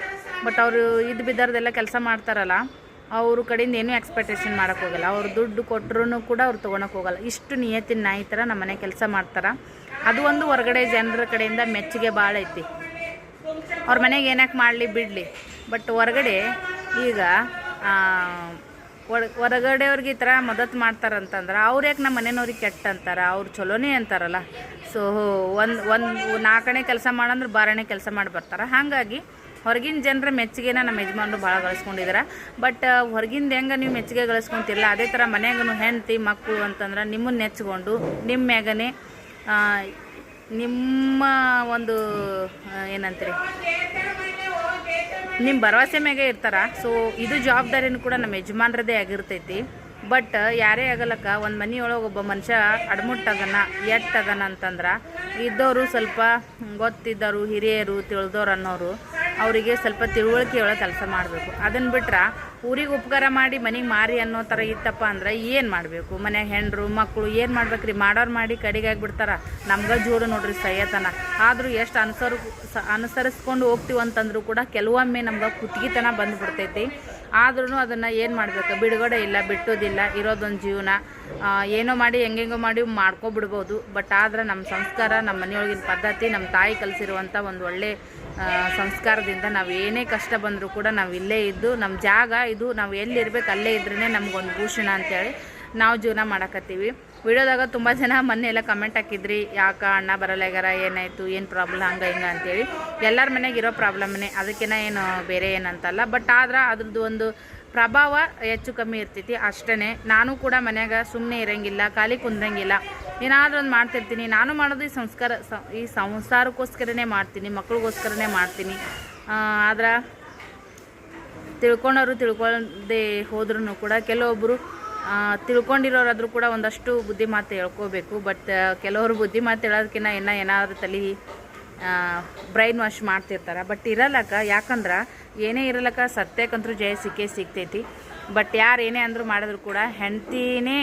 ಬಟ್ ಅವರು ಬಿದ್ದವ್ರದ್ದೆಲ್ಲ ಕೆಲಸ ಮಾಡ್ತಾರಲ್ಲ, ಅವ್ರ ಕಡೆಯಿಂದ ಏನೂ ಎಕ್ಸ್ಪೆಕ್ಟೇಷನ್ ಮಾಡೋಕ್ಕೆ ಹೋಗಲ್ಲ. ಅವ್ರು ದುಡ್ಡು ಕೊಟ್ಟರು ಕೂಡ ಅವ್ರು ತೊಗೊಳಕ್ಕೆ ಹೋಗಲ್ಲ. ಇಷ್ಟು ನಿಯತ್ತಿನ ನಾಯಿ ಥರ ನಮ್ಮ ಮನೆ ಕೆಲಸ ಮಾಡ್ತಾರೆ. ಅದು ಒಂದು ಹೊರಗಡೆ ಜನರ ಕಡೆಯಿಂದ ಮೆಚ್ಚುಗೆ ಭಾಳ ಐತಿ. ಅವ್ರ ಮನೆಗೆ ಏನಕ್ಕೆ ಮಾಡಲಿ ಬಿಡಲಿ, ಬಟ್ ಹೊರಗಡೆ ಈಗ ಹೊರಗಡೆಯವ್ರಿಗೆ ಈ ಥರ ಮದತ್ ಮಾಡ್ತಾರಂತಂದ್ರೆ ಅವ್ರು ಯಾಕೆ ನಮ್ಮ ಮನೆಯವ್ರಿಗೆ ಕೆಟ್ಟ ಅಂತಾರೆ, ಅವ್ರು ಚಲೋನೇ ಅಂತಾರಲ್ಲ. ಸೊ ಒಂದು 4 ಕೆಲಸ ಮಾಡಂದ್ರೆ 12 ಕೆಲಸ ಮಾಡಿ ಬರ್ತಾರೆ. ಹಾಗಾಗಿ ಹೊರಗಿನ ಜನರ ಮೆಚ್ಚುಗೆನ ನಮ್ಮ ಯಜಮಾನರು ಭಾಳ ಗಳಿಸ್ಕೊಂಡಿದ್ದಾರೆ. ಬಟ್ ಹೊರಗಿಂದ ಹೆಂಗೆ ನೀವು ಮೆಚ್ಚುಗೆ ಗಳಿಸ್ಕೊತಿರಲ್ಲ, ಅದೇ ಥರ ಮನೆಯಾಗೂ ಹೆಂಡತಿ ಮಕ್ಕಳು ಅಂತಂದ್ರೆ ನಿಮ್ಮನ್ನು ನೆಚ್ಕೊಂಡು ನಿಮ್ಮ ಮ್ಯಾಗನೇ ನಿಮ್ಮ ಒಂದು ಏನಂತೀರಿ ನಿಮ್ಮ ಭರವಸೆ ಮ್ಯಾಗೆ ಇರ್ತಾರೆ. ಸೊ ಇದು ಜವಾಬ್ದಾರಿನೂ ಕೂಡ ನಮ್ಮ ಯಜಮಾನ್ರದ್ದೇ ಆಗಿರ್ತೈತಿ. ಬಟ್ ಯಾರೇ ಆಗಲಕ್ಕ ಒಂದು ಮನೆಯೊಳಗೆ ಒಬ್ಬ ಮನುಷ್ಯ ಅಡ್ಮುಟ್ಟಾಗನ ಎಟ್ಟಾಗನ ಅಂತಂದ್ರೆ ಇದ್ದವರು ಸ್ವಲ್ಪ ಗೊತ್ತಿದ್ದವರು ಹಿರಿಯರು ತಿಳಿದವ್ರು ಅನ್ನೋರು ಅವರಿಗೆ ಸ್ವಲ್ಪ ತಿಳುವಳಿಕೆ ಒಳಗೆ ಕೆಲಸ ಮಾಡಬೇಕು. ಅದನ್ನು ಬಿಟ್ರೆ ಊರಿಗೆ ಉಪಕಾರ ಮಾಡಿ ಮನೆಗೆ ಮಾರಿ ಅನ್ನೋ ಥರ ಇತ್ತಪ್ಪ ಅಂದ್ರೆ ಏನು ಮಾಡಬೇಕು? ಮನ್ಯಾಗ ಹೆಣ್ರು ಮಕ್ಕಳು ಏನು ಮಾಡ್ಬೇಕು ರೀ? ಮಾಡೋರು ಮಾಡಿ ಕಡೆಗೆ ಆಗಿಬಿಡ್ತಾರೆ. ನಮ್ಗೆ ಜೋರು ನೋಡ್ರಿ ಸಹ್ಯತನ. ಆದರೂ ಎಷ್ಟು ಅನುಸರಿಸ್ಕೊಂಡು ಹೋಗ್ತೀವಿ ಅಂತಂದ್ರೂ ಕೂಡ ಕೆಲವೊಮ್ಮೆ ನಮ್ಗೆ ಕುತ್ತಿಗೆತನ ಬಂದುಬಿಡ್ತೈತಿ. ಆದ್ರೂ ಅದನ್ನು ಏನು ಮಾಡಬೇಕು? ಬಿಡುಗಡೆ ಇಲ್ಲ, ಬಿಟ್ಟೋದಿಲ್ಲ. ಇರೋದೊಂದು ಜೀವನ. ಏನೋ ಮಾಡಿ ಹೆಂಗೆಂಗೋ ಮಾಡಿ ಮಾಡ್ಕೊಬಿಡ್ಬೋದು. ಬಟ್ ಆದ್ರೆ ನಮ್ಮ ಸಂಸ್ಕಾರ, ನಮ್ಮ ಮನೆಯೊಳಗಿನ ಪದ್ಧತಿ, ನಮ್ಮ ತಾಯಿ ಕಲಿಸಿರುವಂಥ ಒಂದು ಒಳ್ಳೆ ಸಂಸ್ಕಾರದಿಂದ ನಾವು ಏನೇ ಕಷ್ಟ ಬಂದರೂ ಕೂಡ ನಾವು ಇಲ್ಲೇ ಇದ್ದು ನಮ್ಮ ಜಾಗ ಇದು, ನಾವು ಎಲ್ಲಿರ್ಬೇಕು ಅಲ್ಲೇ ಇದ್ರೇ ನಮ್ಗೊಂದು ಭೂಷಣ ಅಂತೇಳಿ ನಾವು ಜೀವನ ಮಾಡಕತ್ತೀವಿ. ವಿಡಿಯೋದಾಗ ತುಂಬ ಜನ ಮೊನ್ನೆ ಎಲ್ಲ ಕಮೆಂಟ್ ಹಾಕಿದ್ರಿ, ಯಾಕೆ ಅಣ್ಣ ಬರಲ್ಲಾಗ್ಯಾರ, ಏನಾಯಿತು, ಏನು ಪ್ರಾಬ್ಲಮ್ ಹಂಗೆ ಹಿಂಗೆ ಅಂತೇಳಿ. ಎಲ್ಲರ ಮನೆಗೆ ಇರೋ ಪ್ರಾಬ್ಲಮ್ನೇ, ಅದಕ್ಕೇನ ಏನು ಬೇರೆ ಏನಂತಲ್ಲ. ಬಟ್ ಆದ್ರೆ ಅದ್ರದ್ದು ಒಂದು ಪ್ರಭಾವ ಹೆಚ್ಚು ಕಮ್ಮಿ ಇರ್ತೈತಿ ಅಷ್ಟೇ. ನಾನು ಕೂಡ ಮನ್ಯಾಗ ಸುಮ್ಮನೆ ಇರೋಂಗಿಲ್ಲ, ಖಾಲಿ ಕುಂದ್ರಂಗಿಲ್ಲ, ಏನಾದರೂ ಒಂದು ಮಾಡ್ತಿರ್ತೀನಿ. ನಾನು ಮಾಡೋದು ಈ ಸಂಸಾರಕ್ಕೋಸ್ಕರನೇ ಮಾಡ್ತೀನಿ, ಮಕ್ಳಿಗೋಸ್ಕರನೇ ಮಾಡ್ತೀನಿ. ಆದ್ರೆ ತಿಳ್ಕೊಂಡವರು ತಿಳ್ಕೊಳ್ಳದೆ ಹೋದ್ರೂ ಕೂಡ ಕೆಲವೊಬ್ಬರು ತಿಳ್ಕೊಂಡಿರೋರಾದರೂ ಕೂಡ ಒಂದಷ್ಟು ಬುದ್ಧಿ ಮಾತು ಹೇಳ್ಕೋಬೇಕು. ಬಟ್ ಕೆಲವರು ಬುದ್ಧಿ ಮಾತು ಹೇಳೋದಕ್ಕಿಂತ ಏನಾದರೂ ತಲೆ ಬ್ರೈನ್ ವಾಶ್ ಮಾಡ್ತಿರ್ತಾರೆ. ಬಟ್ ಇರಲ್ಲಕ್ಕ, ಯಾಕಂದ್ರೆ ಏನೇ ಇರಲಕ್ಕ ಸತ್ಯಕ್ಕಂತೂ ಜಯ ಸಿಗ್ತೈತಿ. ಬಟ್ ಯಾರು ಏನೇ ಅಂದರೂ ಮಾಡಿದ್ರು ಕೂಡ ಹೆಂಡ್ತಿನೇ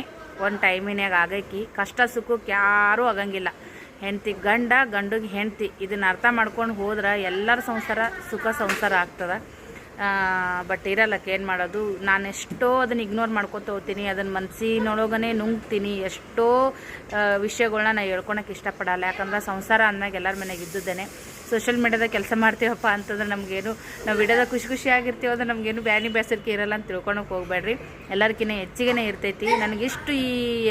ಒಂದು ಟೈಮಿನಾಗ ಆಗೈಕಿ. ಕಷ್ಟ ಸುಖಕ್ಕೆ ಯಾರೂ ಆಗಂಗಿಲ್ಲ. ಹೆಂಡ್ತಿ ಗಂಡಿಗೆ ಹೆಂಡ್ತಿ ಇದನ್ನು ಅರ್ಥ ಮಾಡ್ಕೊಂಡು ಹೋದ್ರೆ ಎಲ್ಲರ ಸಂಸಾರ ಸುಖ ಸಂಸಾರ ಆಗ್ತದೆ. ಬಟ್ ಇರಲ್ಲಕ್ಕೆ ಏನು ಮಾಡೋದು. ನಾನು ಎಷ್ಟೋ ಅದನ್ನು ಇಗ್ನೋರ್ ಮಾಡ್ಕೊತ ಹೋಗ್ತೀನಿ, ಅದನ್ನು ಮನಸ್ಸಿನೊಳಗನೆ ನುಂಗ್ತೀನಿ. ಎಷ್ಟೋ ವಿಷಯಗಳ್ನ ನಾನು ಹೇಳ್ಕೊಳಕ್ಕೆ ಇಷ್ಟಪಡಲ್ಲ. ಯಾಕಂದ್ರೆ ಸಂಸಾರ ಅಂದಾಗ ಎಲ್ಲರ ಮನೆಗೆ ಇದ್ದುದ್ದೇನೆ. ಸೋಷಿಯಲ್ ಮೀಡ್ಯಾದಾಗ ಕೆಲಸ ಮಾಡ್ತೀವಪ್ಪ ಅಂತಂದ್ರೆ ನಮಗೇನು, ನಾವು ವಿಡಿಯೋದಾಗ ಖುಷಿಯಾಗಿರ್ತೀವಿ ಅಂದ್ರೆ ನಮಗೇನು ಬೇಸರಿಕೆ ಇರಲ್ಲ ಅಂತ ತಿಳ್ಕೊಳಕ್ಕೆ ಹೋಗ್ಬೇಡ್ರಿ. ಎಲ್ಲರಿಗಿಂತ ಹೆಚ್ಚಿಗೆ ಇರ್ತೈತಿ. ನನಗಿಷ್ಟು ಈ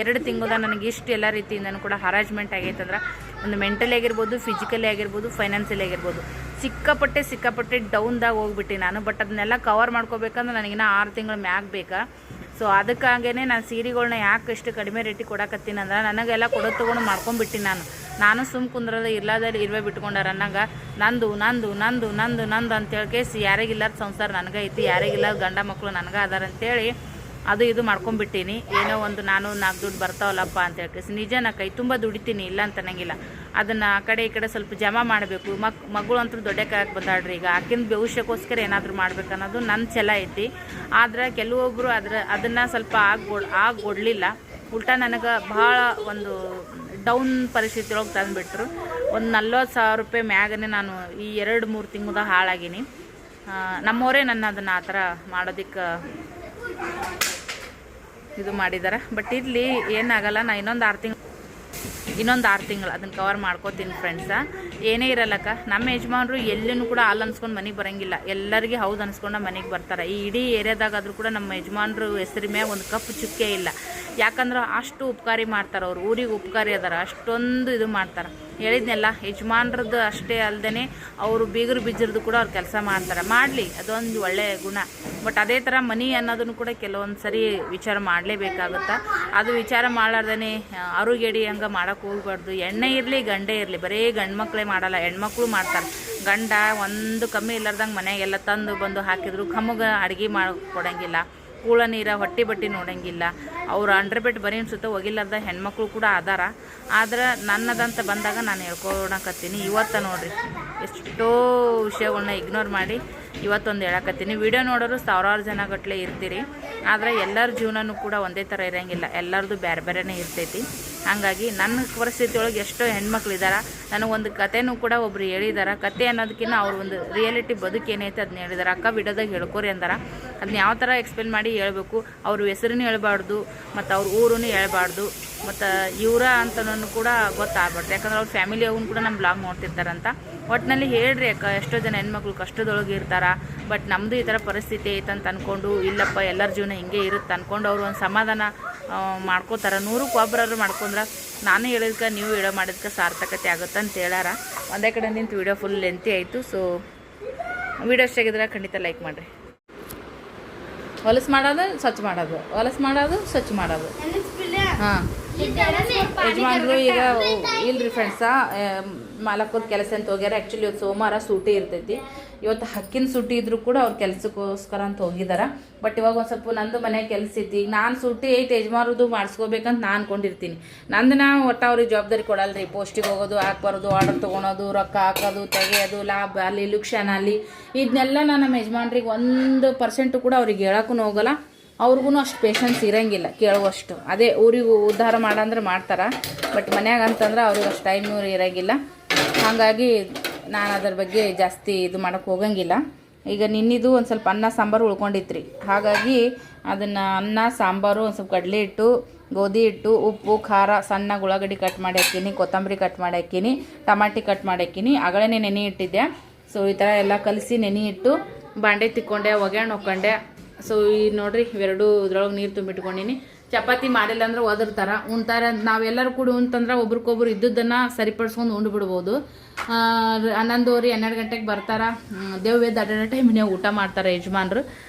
2 ತಿಂಗಳ ನನಗಿಷ್ಟು ಎಲ್ಲ ರೀತಿಯಿಂದನೂ ಕೂಡ ಹರಾಜ್ಮೆಂಟ್ ಆಗೈತೆ ಅಂದ್ರೆ, ಒಂದು ಮೆಂಟಲಿ ಆಗಿರ್ಬೋದು, ಫಿಸಿಕಲಿ ಆಗಿರ್ಬೋದು, ಫೈನಾನ್ಸಿಯಲಿ ಆಗಿರ್ಬೋದು, ಸಿಕ್ಕಾಪಟ್ಟೆ ಡೌನ್ದಾಗ ಹೋಗ್ಬಿಟ್ಟು ನಾನು. ಬಟ್ ಅದನ್ನೆಲ್ಲ ಕವರ್ ಮಾಡ್ಕೋಬೇಕಂದ್ರೆ ನನಗಿನ್ನ 6 ತಿಂಗಳ ಮ್ಯಾಗ ಬೇಕಾ. ಸೊ ಅದಕ್ಕಾಗೇ ನಾನು ಸೀರೆಗಳ್ನ ಯಾಕೆ ಇಷ್ಟು ಕಡಿಮೆ ರೇಟಿಗೆ ಕೊಡಕತ್ತೀನಿ ಅಂದ್ರೆ, ನನಗೆಲ್ಲ ಕೊಡೋದು ತೊಗೊಂಡು ಮಾಡ್ಕೊಂಡ್ಬಿಟ್ಟು ನಾನು ಸುಮ್ಮ ಕುಂದ್ರದ ಇರ್ಲಾದಲ್ಲಿ ಇರುವೆ ಬಿಟ್ಕೊಂಡಾರ ಅನ್ನಂಗೆ ನಂದು ಅಂತೇಳಿ ಕೇಸಿ ಯಾರಿಗಿಲ್ಲಾರ ಸಂಸಾರ ನನಗೆ ಐತಿ, ಯಾರಿಗಿಲ್ಲಾರ ಗಂಡ ಮಕ್ಕಳು ನನಗೆ ಅದಾರ ಅಂತೇಳಿ ಇದು ಮಾಡ್ಕೊಂಡ್ಬಿಟ್ಟೀನಿ. ಏನೋ ಒಂದು ನಾನು 4 ದುಡ್ಡು ಬರ್ತಾವಲ್ಲಪ್ಪ ಅಂತೇಳಿ ಕೇಸಿ ನಿಜ ನಾ ಕೈ ತುಂಬ ದುಡಿತೀನಿ, ಇಲ್ಲ ಅಂತ ಅನ್ನಂಗಿಲ್ಲ. ಅದನ್ನು ಆ ಕಡೆ ಈ ಕಡೆ ಸ್ವಲ್ಪ ಜಮಾ ಮಾಡಬೇಕು. ಮಗಳು ಅಂತೂ ದೊಡ್ಡ ಕಾಯಕ್ಕೆ ಬಂದಾಳ್ರಿ. ಈಗ ಆಕಿನ ಭವಿಷ್ಯಕ್ಕೋಸ್ಕರ ಏನಾದರೂ ಮಾಡ್ಬೇಕು ಅನ್ನೋದು ನನ್ನ ಛಲ ಐತಿ. ಆದ್ರೆ ಕೆಲವೊಬ್ಬರು ಅದನ್ನು ಸ್ವಲ್ಪ ಆಗೊಡ್ಲಿಲ್ಲ. ಉಲ್ಟಾ ನನಗೆ ಭಾಳ ಒಂದು ಡೌನ್ ಪರಿಸ್ಥಿತಿ ಒಳಗೆ ತಂದುಬಿಟ್ರು. ಒಂದು 40,000 ರೂಪಾಯಿ ಮ್ಯಾಗನೇ ನಾನು ಈ 2-3 ತಿಂಗಳ ಹಾಳಾಗೀನಿ. ನಮ್ಮವರೇ ನನ್ನ ಅದನ್ನು ಆ ಥರ ಮಾಡೋದಕ್ಕೆ ಇದು ಮಾಡಿದ್ದಾರೆ. ಬಟ್ ಇಲ್ಲಿ ಏನಾಗಲ್ಲ, ನಾ ಇನ್ನೊಂದು 6 ತಿಂಗಳು ಅದನ್ನು ಕವರ್ ಮಾಡ್ಕೋತೀನಿ ಫ್ರೆಂಡ್ಸ. ಏನೇ ಇರಲ್ಲಕ್ಕ, ನಮ್ಮ ಯಜಮಾನ್ರು ಎಲ್ಲಿನೂ ಕೂಡ ಹಾಲು ಅನ್ಸ್ಕೊಂಡು ಮನೆಗೆ ಬರೋಂಗಿಲ್ಲ. ಎಲ್ಲರಿಗೆ ಹೌದು ಅನ್ಸ್ಕೊಂಡು ಮನೆಗೆ ಬರ್ತಾರೆ. ಈ ಇಡೀ ಏರಿಯಾದಾಗಾದರೂ ಕೂಡ ನಮ್ಮ ಯಜಮಾನ್ರು ಹೆಸರು ಮ್ಯಾಗ ಒಂದು ಕಪ್ ಚುಕ್ಕೆ ಇಲ್ಲ. ಯಾಕಂದ್ರೆ ಅಷ್ಟು ಉಪಕಾರಿ ಮಾಡ್ತಾರೆ ಅವರು. ಊರಿಗೆ ಉಪಕಾರಿ ಅದಾರ, ಅಷ್ಟೊಂದು ಇದು ಮಾಡ್ತಾರೆ. ಹೇಳಿದ್ನೆಲ್ಲ, ಯಜಮಾನ್ರದ್ದು ಅಷ್ಟೇ ಅಲ್ಲದೆ ಅವರು ಬೀಗರು ಬಿಜ್ಜರದು ಕೂಡ ಅವ್ರು ಕೆಲಸ ಮಾಡ್ತಾರೆ. ಮಾಡಲಿ, ಅದೊಂದು ಒಳ್ಳೆಯ ಗುಣ. ಬಟ್ ಅದೇ ಥರ ಮನಿ ಅನ್ನೋದನ್ನು ಕೂಡ ಕೆಲವೊಂದು ಸರಿ ವಿಚಾರ ಮಾಡಲೇಬೇಕಾಗುತ್ತೆ. ಅದು ವಿಚಾರ ಮಾಡಲಾರ್ದೇ ಅರುಗೇಡಿ ಹಂಗೆ ಮಾಡೋಕ್ಕೆ ಹೋಗ್ಬಾರ್ದು. ಎಣ್ಣೆ ಇರಲಿ ಗಂಡೇ ಇರಲಿ, ಬರೀ ಗಂಡು ಮಕ್ಕಳೇ ಮಾಡಲ್ಲ, ಹೆಣ್ಮಕ್ಳು ಮಾಡ್ತಾರೆ. ಗಂಡ ಒಂದು ಕಮ್ಮಿ ಇಲ್ಲಾರ್ದಂಗೆ ಮನೆಗೆಲ್ಲ ತಂದು ಬಂದು ಹಾಕಿದ್ರು ಕಮ್ಮಗೆ ಅಡುಗೆ ಮಾಡಿಕೊಡಂಗಿಲ್ಲ, ಕೂಳ ನೀರ ಹೊಟ್ಟೆ ಬಟ್ಟೆ ನೋಡೋಂಗಿಲ್ಲ. ಅವ್ರು ಅಂಡ್ರಬೆಟ್ ಬರೀ ಸುತ್ತ ಹೋಗಿಲ್ಲಾರ್ದ ಹೆಣ್ಮಕ್ಳು ಕೂಡ ಅದಾರ. ಆದ್ರೆ ನನ್ನದಂತ ಬಂದಾಗ ನಾನು ಹೇಳ್ಕೊಳಕತ್ತೀನಿ. ಇವತ್ತು ನೋಡ್ರಿ ಎಷ್ಟೋ ವಿಷಯಗಳ್ನ ಇಗ್ನೋರ್ ಮಾಡಿ ಇವತ್ತೊಂದು ಹೇಳಕತ್ತೀನಿ. ವಿಡಿಯೋ ನೋಡೋರು 1000 ಜನ ಗಟ್ಟಲೆ ಇರ್ತೀರಿ. ಆದರೆ ಎಲ್ಲರ ಜೀವನನೂ ಕೂಡ ಒಂದೇ ಥರ ಇರೋಂಗಿಲ್ಲ, ಎಲ್ಲರದು ಬೇರೆನೇ ಇರ್ತೈತಿ. ಹಾಗಾಗಿ ನನ್ನ ಪರಿಸ್ಥಿತಿ ಒಳಗೆ ಎಷ್ಟೋ ಹೆಣ್ಮಕ್ಳು ಇದ್ದಾರೆ. ನನಗೊಂದು ಕತೆನೂ ಕೂಡ ಒಬ್ರು ಹೇಳಿದಾರೆ. ಕತೆ ಅನ್ನೋದಕ್ಕಿಂತ ಅವ್ರು ಒಂದು ರಿಯಾಲಿಟಿ ಬದುಕೇನೈತೆ ಅದನ್ನ ಹೇಳಿದಾರೆ. ಅಕ್ಕ ವಿಡಿಯೋದಾಗ ಹೇಳ್ಕೊರಿ ಅಂದಾರ. ಅದನ್ನ ಯಾವ ಥರ ಎಕ್ಸ್ಪ್ಲೇನ್ ಮಾಡಿ ಹೇಳ್ಬೇಕು, ಅವ್ರ ಹೆಸರನ್ನು ಹೇಳ್ಬಾರ್ದು, ಮತ್ತು ಅವ್ರ ಊರನ್ನು ಹೇಳ್ಬಾರ್ದು, ಮತ್ತು ಇವರ ಅಂತನೂ ಕೂಡ ಗೊತ್ತಾಗ್ಬಾರ್ದು. ಯಾಕಂದ್ರೆ ಅವ್ರ ಫ್ಯಾಮಿಲಿ ಅವ್ನು ಕೂಡ ನಮ್ಮ ಬ್ಲಾಗ್ ನೋಡ್ತಿರ್ತಾರಂತ. ಒಟ್ಟಿನಲ್ಲಿ ಹೇಳ್ರಿ ಅಕ್ಕ, ಎಷ್ಟೋ ಜನ ಹೆಣ್ಮಕ್ಳು ಕಷ್ಟದೊಳಗೆ ಇರ್ತಾರ. ಬಟ್ ನಮ್ಮದು ಈ ಥರ ಪರಿಸ್ಥಿತಿ ಐತಂತ ಅಂದ್ಕೊಂಡು, ಇಲ್ಲಪ್ಪ ಎಲ್ಲರ ಜೀವನ ಹಿಂಗೆ ಇರುತ್ತೆ ಅಂದ್ಕೊಂಡು ಅವ್ರು ಒಂದು ಸಮಾಧಾನ ಮಾಡ್ಕೋತಾರೆ. 100ಕ್ಕೆ ಒಬ್ಬರಾದ್ರು ಮಾಡ್ಕೊಂಡ್ರೆ ನಾನು ಹೇಳಿದ್ಕೆ ನೀವು ವಿಡಿಯೋ ಮಾಡಿದ್ಕೆ ಸಾರ್ಥಕತೆ ಆಗುತ್ತೆ ಅಂತ ಹೇಳ್ಯಾರ. ಒಂದೇ ಕಡೆ ನಿಂತು ವಿಡಿಯೋ ಫುಲ್ ಲೆಂತಿ ಆಯಿತು. ಸೊ ವಿಡಿಯೋ ಇಷ್ಟಾಗಿದ್ರೆ ಖಂಡಿತ ಲೈಕ್ ಮಾಡಿರಿ. ಹೊಲಸು ಮಾಡೋದು ಸ್ವಚ್ಛ ಮಾಡೋದು, ಹೊಲಸು ಮಾಡೋದು ಸ್ವಚ್ಛ ಮಾಡೋದು. ಹಾಂ, ಯಜಮಾನ್ರು ಈಗ ಇಲ್ರಿ ಫ್ರೆಂಡ್ಸ, ಮಾಲಕ್ಕದ ಕೆಲಸ ಅಂತ ಹೋಗ್ಯಾರ. ಆ್ಯಕ್ಚುಲಿ ಇವತ್ತು ಸೋಮವಾರ ಸೂಟಿ ಇರ್ತೈತಿ. ಇವತ್ತು ಹಕ್ಕಿನ ಸೂಟಿ ಇದ್ರೂ ಕೂಡ ಅವ್ರು ಕೆಲಸಕ್ಕೋಸ್ಕರ ಅಂತ ಹೋಗಿದ್ದಾರೆ. ಬಟ್ ಇವಾಗ ಒಂದು ಸ್ವಲ್ಪ ನಂದು ಮನೆ ಕೆಲಸ ಐತಿ. ಈಗ ನಾನು ಸೂಟಿ ಐತೆ ಯಜಮಾನರದು ಮಾಡಿಸ್ಕೋಬೇಕಂತ ನಾನು ಅಂದ್ಕೊಂಡಿರ್ತೀನಿ. ನಂದು ಒಟ್ಟು ಅವ್ರಿಗೆ ಜವಾಬ್ದಾರಿ ಕೊಡಲ್ರಿ. ಪೋಸ್ಟಿಗೆ ಹೋಗೋದು, ಹಾಕ್ಬಾರೋದು, ಆರ್ಡರ್ ತೊಗೊಳೋದು, ರೊಕ್ಕ ಹಾಕೋದು, ತೆಗೆಯೋದು, ಲಾಭ ಅಲ್ಲಿ ಲುಕ್ಷಣ ಅಲ್ಲಿ, ಇದನ್ನೆಲ್ಲ ನಾನು ನಮ್ಮ ಯಜಮಾನ್ರಿಗೆ 1% ಕೂಡ ಅವ್ರಿಗೆ ಹೇಳಕ್ಕೂ ಹೋಗಲ್ಲ. ಅವ್ರಿಗೂ ಅಷ್ಟು ಪೇಷನ್ಸ್ ಇರೋಂಗಿಲ್ಲ ಕೇಳುವಷ್ಟು. ಅದೇ ಊರಿಗೆ ಉದ್ಧಾರ ಮಾಡಂದ್ರೆ ಮಾಡ್ತಾರೆ. ಬಟ್ ಮನ್ಯಾಗ ಅಂತಂದ್ರೆ ಅವ್ರಿಗೆ ಅಷ್ಟು ಟೈಮು ಇರೋಂಗಿಲ್ಲ. ಹಾಗಾಗಿ ನಾನು ಅದ್ರ ಬಗ್ಗೆ ಜಾಸ್ತಿ ಇದು ಮಾಡೋಕ್ಕೆ ಹೋಗಂಗಿಲ್ಲ. ಈಗ ನಿನ್ನಿದು ಒಂದು ಸ್ವಲ್ಪ ಅನ್ನ ಸಾಂಬಾರು ಉಳ್ಕೊಂಡಿತ್ರಿ. ಹಾಗಾಗಿ ಅದನ್ನು ಅನ್ನ ಸಾಂಬಾರು, ಒಂದು ಸ್ವಲ್ಪ ಕಡಲೆ ಹಿಟ್ಟು, ಗೋಧಿ ಹಿಟ್ಟು, ಉಪ್ಪು, ಖಾರ, ಸಣ್ಣ ಉಳ್ಳಾಗಡ್ಡಿ ಕಟ್ ಮಾಡಿ ಹಾಕೀನಿ, ಕೊತ್ತಂಬರಿ ಕಟ್ ಮಾಡಿ ಹಾಕೀನಿ, ಟಮಾಟಿ ಕಟ್ ಮಾಡಿ ಹಾಕೀನಿ. ಆಗಲೇ ನೆನೆ ಇಟ್ಟಿದ್ದೆ. ಸೊ ಈ ಥರ ಎಲ್ಲ ಕಲಸಿ ನೆನೆ ಇಟ್ಟು ಬಾಂಡೆ ತಿಕ್ಕೊಂಡೆ, ಒಗ್ಯಾಣ ಹೊಕ್ಕೊಂಡೆ. ಸೊ ಈ ನೋಡ್ರಿ ಇವೆರಡು ಇದ್ರೊಳಗೆ ನೀರು ತುಂಬಿಟ್ಕೊಂಡಿನಿ. ಚಪಾತಿ ಮಾಡಿಲ್ಲ ಅಂದ್ರೆ ಒದರ್ತಾರೆ, ಉಣ್ತಾರೆ. ನಾವೆಲ್ಲರೂ ಕೂಡ ಉಂಟಂದ್ರೆ ಒಬ್ರಿಗೊಬ್ರು ಇದ್ದದ್ದನ್ನು ಸರಿಪಡಿಸ್ಕೊಂಡು ಉಂಡು ಬಿಡ್ಬೋದು. 11:30 12 ಗಂಟೆಗೆ ಬರ್ತಾರೆ. ದೇವ್ಯದ ಅಡ್ಡ ಟೈಮಿನೇ ಊಟ ಮಾಡ್ತಾರೆ ಯಜಮಾನ್ರು.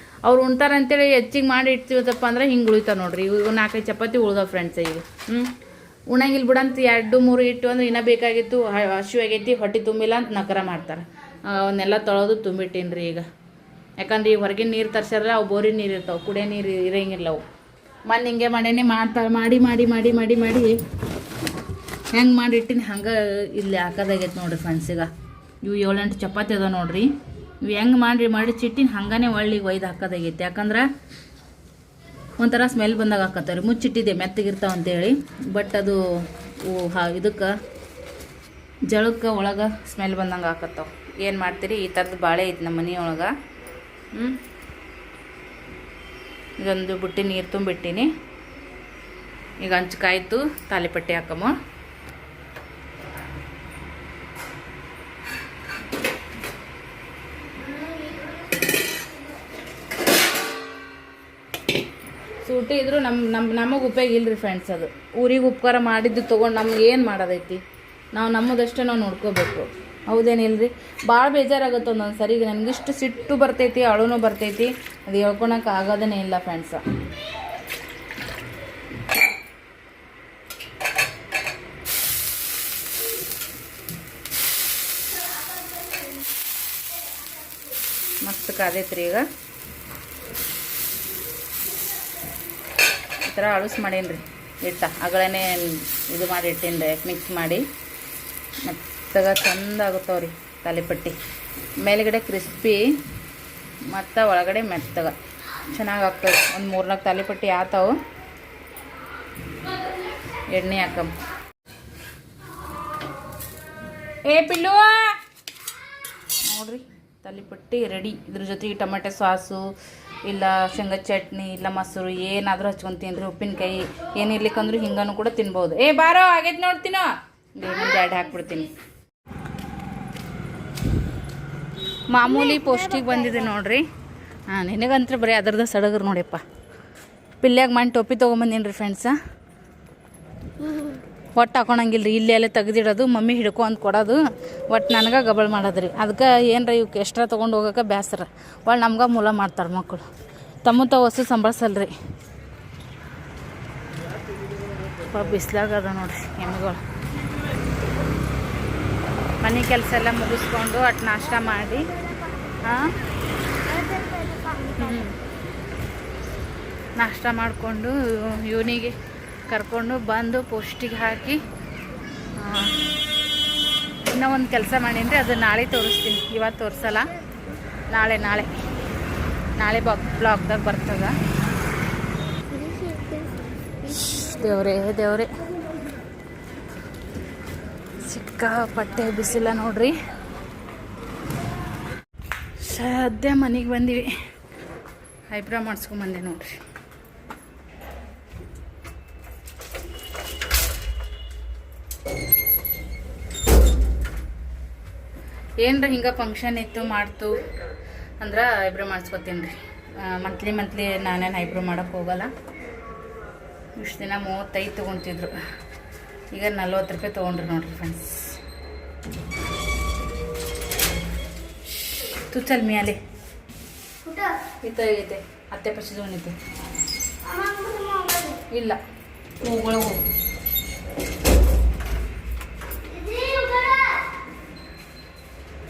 ಅವ್ರು ಉಣ್ತಾರೆ ಅಂತೇಳಿ ಹೆಚ್ಚಿಗೆ ಮಾಡಿ ಇಡ್ತೀವತ್ತಪ್ಪ ಅಂದ್ರೆ ಹಿಂಗೆ ಉಳಿತಾವೆ ನೋಡ್ರಿ. ಇವು 4-5 ಚಪಾತಿ ಉಳ್ದಾವ ಫ್ರೆಂಡ್ಸ್. ಈಗ ಉಣಂಗಿಲ್ಲ ಬಿಡಂತ 2-3 ಇಟ್ಟು ಅಂದ್ರೆ ಇನ್ನೂ ಬೇಕಾಗಿತ್ತು, ಹಸಿವಾಗೈತಿ, ಹೊಟ್ಟೆ ತುಂಬಿಲ್ಲ ಅಂತ ನಕರ ಮಾಡ್ತಾರೆ. ಅವನ್ನೆಲ್ಲ ತೊಳೆದು ತುಂಬಿಟ್ಟೀನಿ ರೀ ಈಗ. ಯಾಕಂದ್ರೆ ಈಗ ಹೊರಗಿನ ನೀರು ತರ್ಸಾರಲ್ಲ, ಅವು ಬೋರಿನ ನೀರು ಇರ್ತಾವೆ, ಕುಡಿಯೋ ನೀರು ಇರೋಂಗಿಲ್ಲ ಅವು. ಮೊನ್ನೆ ಹಿಂಗೆ ಮಾಡೇನೆ ಮಾಡ್ತಾರೆ. ಮಾಡಿ ಮಾಡಿ ಮಾಡಿ ಮಾಡಿ ಮಾಡಿ ಹೆಂಗೆ ಮಾಡಿಟ್ಟಿನಿ ಹಂಗೆ ಇಲ್ಲಿ ಹಾಕೋದಾಗೈತೆ ನೋಡಿರಿ ಫ್ರೆಂಡ್ಸ್. ಈಗ ಇವು 7-8 ಚಪಾತಿ ಅದ ನೋಡ್ರಿ. ಇವು ಹೆಂಗೆ ಮಾಡಿ ಚಿಟ್ಟಿನ ಹಂಗಾನೆ ಒಳ್ಳಿಗೆ ಒಯ್ದು ಹಾಕೋದಾಗೈತೆ. ಯಾಕಂದ್ರೆ ಒಂಥರ ಸ್ಮೆಲ್ ಬಂದಾಗ ಹಾಕತ್ತಾರೆ. ಮುಚ್ಚಿಟ್ಟಿದ್ದೆ ಮೆತ್ತಗಿರ್ತಾವೆ ಅಂತೇಳಿ. ಬಟ್ ಅದು ಇದಕ್ಕೆ ಜಳಕ್ಕೆ ಒಳಗೆ ಸ್ಮೆಲ್ ಬಂದಂಗೆ ಹಾಕತ್ತಾವ. ಏನು ಮಾಡ್ತೀರಿ, ಈ ಥರದ್ದು ಬಾಳೆ ಐತೆ ನಮ್ಮ ಮನೆಯೊಳಗೆ. ಇದೊಂದು ಬುಟ್ಟಿ ನೀರು ತುಂಬಿಟ್ಟಿನಿ. ಈಗ ಹಂಚ್ಕಾಯ್ತು, ತಾಲಿಪಟ್ಟಿ ಹಾಕಮ್ಮ. ಸೂಟಿ ಇದ್ರು ನಮಗೆ ಉಪಯೋಗ ಇಲ್ರಿ ಫ್ರೆಂಡ್ಸ್. ಅದು ಊರಿಗೆ ಉಪಕಾರ ಮಾಡಿದ್ದು ತೊಗೊಂಡು ನಮ್ಗೆ ಏನು ಮಾಡೋದೈತಿ? ನಮ್ಮದಷ್ಟೇ ನಾವು ನೋಡ್ಕೋಬೇಕು. ಹೌದೇನಿಲ್ರಿ? ಭಾಳ ಬೇಜಾರಾಗುತ್ತೆ ಒಂದೊಂದು ಸರಿ. ನನಗಿಷ್ಟು ಸಿಟ್ಟು ಬರ್ತೈತಿ, ಅಳುನೂ ಬರ್ತೈತಿ. ಅದು ಹೇಳ್ಕೊಳಕ್ಕೆ ಆಗೋದೇ ಇಲ್ಲ ಫ್ರೆಂಡ್ಸ. ಮಸ್ತ್ ಕಾದೈತ್ರಿ. ಈಗ ಈ ಥರ ಅಳುಸ್ ಮಾಡೇನ್ರಿ ಇಟ್ಟ ಅಗಳೇ ಇದು ಮಾಡಿ ಇಟ್ಟೇನ್ರಿ, ಮಿಕ್ಸ್ ಮಾಡಿ. ಮೆತ್ತಗ ಚಂದ ಆಗುತ್ತವ್ರಿ ತಾಲಿಪಟ್ಟಿ. ಮೇಲ್ಗಡೆ ಕ್ರಿಸ್ಪಿ ಮತ್ತು ಒಳಗಡೆ ಮೆತ್ತಗ ಚೆನ್ನಾಗಿ ಆಗ್ತವೆ. ಒಂದು 3-4 ತಾಲಿಪಟ್ಟಿ ಆತಾವು. ಎಣ್ಣೆ ಹಾಕಮ್ಮ. ಏ ಪಿಲ್ಲು ನೋಡ್ರಿ, ತಾಲಿಪಟ್ಟಿ ರೆಡಿ. ಇದ್ರ ಜೊತೆಗೆ ಟೊಮೆಟೊ ಸಾಸು ಇಲ್ಲ ಶೇಂಗಾ ಚಟ್ನಿ ಇಲ್ಲ ಮೊಸರು ಏನಾದರೂ ಹಚ್ಕೊತೀನಿ ರೀ. ಉಪ್ಪಿನಕಾಯಿ ಏನಿರ್ಲಿಕ್ಕಂದ್ರೂ ಹಿಂಗನೂ ಕೂಡ ತಿನ್ಬೋದು. ಏ ಬಾರೋ, ಆಗೈತೆ ನೋಡ್ತೀನೋ. ಇನ್ನೊಂದು 2 ಹಾಕ್ಬಿಡ್ತೀನಿ. ಮಾಮೂಲಿ ಪೌಷ್ಟಿಕ್ ಬಂದಿದೆ ನೋಡ್ರಿ. ನಿನಗಂತ್ರ ಬರೀ ಅದ್ರದ್ದು ಸಡಗರು ನೋಡಿಯಪ್ಪ. ಪಿಲ್ಯಾಗ ಮಣ್ಣು ಟೋಪಿ ತೊಗೊಂಬಂದೀನಿ ರೀ ಫ್ರೆಂಡ್ಸ. ಒಟ್ಟು ಹಾಕೊಳಂಗಿಲ್ಲ ರೀ, ಇಲ್ಲೆಲ್ಲ ತೆಗ್ದಿಡೋದು, ಮಮ್ಮಿ ಹಿಡ್ಕೊ ಅಂತ ಕೊಡೋದು. ಒಟ್ಟು ನನಗೆ ಗಬಲ್ ಮಾಡೋದ್ರಿ. ಅದಕ್ಕೆ ಏನರ ಇವಕ್ಕೆ ಎಕ್ಸ್ಟ್ರಾ ತೊಗೊಂಡು ಹೋಗೋಕೆ ಬೇಸರ. ಒಳ್ಳೆ ನಮ್ಗೆ ಮೂಲ ಮಾಡ್ತಾರೆ ಮಕ್ಕಳು. ತಮ್ಮ ಹೊಸ ಸಂಭಾಳಿಸಲ್ರಿ. ಬಿಸ್ಲಾಗದ ನೋಡ್ರಿ ಎಮ್ಮೆಗಳು. ಮನೆ ಕೆಲಸ ಎಲ್ಲ ಮುಗಿಸ್ಕೊಂಡು ಅಟ್ ನಾಷ್ಟ ಮಾಡಿ ನಾಷ್ಟ ಮಾಡಿಕೊಂಡು ಇವನಿಗೆ ಕರ್ಕೊಂಡು ಬಂದು ಪೌಷ್ಟಿಗೆ ಹಾಕಿ ಇನ್ನೂ ಒಂದು ಕೆಲಸ ಮಾಡೀನಿ. ಅದು ನಾಳೆ ತೋರಿಸ್ತೀನಿ, ಇವತ್ತು ತೋರಿಸಲ್ಲ. ನಾಳೆ ಬ್ಲಾಗ್ದಾಗ ಬರ್ತದ. ದೇವ್ರೆ ಸಿಕ್ಕಾಪಟ್ಟೆ ಬಿಸಿಲ ನೋಡ್ರಿ. ಸದ್ಯ ಮನೆಗೆ ಬಂದೀವಿ. ಐಬ್ರೋ ಮಾಡಿಸ್ಕೊಂಬಂದೆ ನೋಡ್ರಿ. ಏನರ ಹಿಂಗೆ ಫಂಕ್ಷನ್ ಇತ್ತು ಮಾಡ್ತು ಅಂದ್ರೆ ಐಬ್ರೋ ಮಾಡಿಸ್ಕೊತೀನಿ ರೀ. ಮಂತ್ಲಿ ನಾನೇನು ಐಬ್ರೋ ಮಾಡೋಕ್ಕೆ ಹೋಗಲ್ಲ. ಇಷ್ಟು ದಿನ 35 ತೊಗೊತಿದ್ರು, ಈಗ 40 ರೂಪಾಯಿ ತೊಗೊಂಡ್ರಿ ನೋಡ್ರಿ ಫ್ರೆಂಡ್ಸ್. ತುಚ್ಚಲ್ ಮಿಯಾಲೆ ಐತೆ ಅತ್ತೆ ಪಕ್ಷದ ಒಂದಿತ್ತು ಇಲ್ಲ ಹೂಗಳು.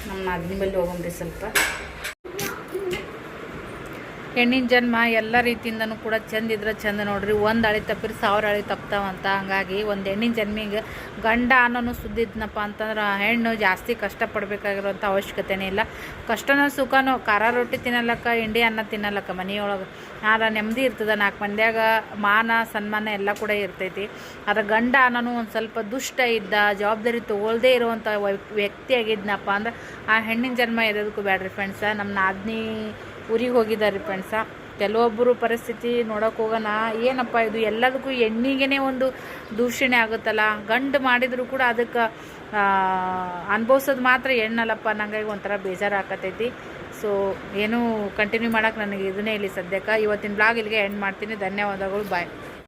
ನಮ್ಮ ನಾದಿನಿ ಬಲ್ಲಿ ಹೋಗಮ್ರಿ ಸ್ವಲ್ಪ. ಹೆಣ್ಣಿನ ಜನ್ಮ ಎಲ್ಲ ರೀತಿಯಿಂದನೂ ಕೂಡ ಚಂದ ಇದ್ರೆ ಚಂದ ನೋಡ್ರಿ. 1 ಅಳಿ ತಪ್ಪಿರಿ 1000 ಅಳಿ ತಪ್ತಾವಂತ. ಹಂಗಾಗಿ ಒಂದು ಹೆಣ್ಣಿನ ಜನ್ಮಿಗೆ ಗಂಡ ಅನ್ನೋನು ಸುದ್ದಿದ್ನಪ್ಪ ಅಂತಂದ್ರೆ ಹೆಣ್ಣು ಜಾಸ್ತಿ ಕಷ್ಟಪಡಬೇಕಾಗಿರುವಂಥ ಅವಶ್ಯಕತೆನೇ ಇಲ್ಲ. ಕಷ್ಟನೋ ಸುಖನೋ ಖಾರ ರೊಟ್ಟಿ ತಿನ್ನಲಕ್ಕ, ಇಂಡಿ ಅನ್ನ ತಿನ್ನಲಕ್ಕ ಮನೆಯೊಳಗೆ ನೆಮ್ಮದಿ ಇರ್ತದೆ. 4 ಮಂದಿಯಾಗ ಮಾನ ಸನ್ಮಾನ ಎಲ್ಲ ಕೂಡ ಇರ್ತೈತಿ. ಆದರೆ ಗಂಡ ಅನ್ನೋನು ಒಂದು ಸ್ವಲ್ಪ ದುಷ್ಟ ಇದ್ದ, ಜವಾಬ್ದಾರಿ ತೊಗೊಳ್ದೇ ಇರುವಂಥ ವ್ಯಕ್ತಿ ಆಗಿದ್ನಪ್ಪ ಅಂದ್ರೆ ಆ ಹೆಣ್ಣಿನ ಜನ್ಮ ಎದಕ್ಕೂ ಬೇಡ್ರಿ ಫ್ರೆಂಡ್ಸ. ನಮ್ಮ ನಾದಿನಿ ಊರಿಗೆ ಹೋಗಿದ್ದಾರೆ ರೀ ಫ್ರೆಂಡ್ಸ. ಕೆಲವೊಬ್ಬರು ಪರಿಸ್ಥಿತಿ ನೋಡೋಕೆ ಹೋಗೋಣ, ಏನಪ್ಪ ಇದು ಎಲ್ಲದಕ್ಕೂ ಹೆಣ್ಣಿಗೆ ಒಂದು ದೂಷಣೆ ಆಗುತ್ತಲ್ಲ. ಗಂಡು ಮಾಡಿದರೂ ಕೂಡ ಅದಕ್ಕೆ ಅನುಭವಿಸೋದು ಮಾತ್ರ ಹೆಣ್ಣಲ್ಲಪ್ಪ. ನಂಗಾಗಿ ಒಂಥರ ಬೇಜಾರು ಆಕತೈತಿ. ಸೊ ಏನೂ ಕಂಟಿನ್ಯೂ ಮಾಡೋಕೆ ನನಗೆ ಇದನ್ನೇ ಇಲ್ಲಿ ಸದ್ಯಕ್ಕೆ. ಇವತ್ತಿನ ಬ್ಲಾಗ್ ಇಲ್ಲಿಗೆ ಎಂಡ್ ಮಾಡ್ತೀನಿ. ಧನ್ಯವಾದಗಳು. ಬಾಯ್.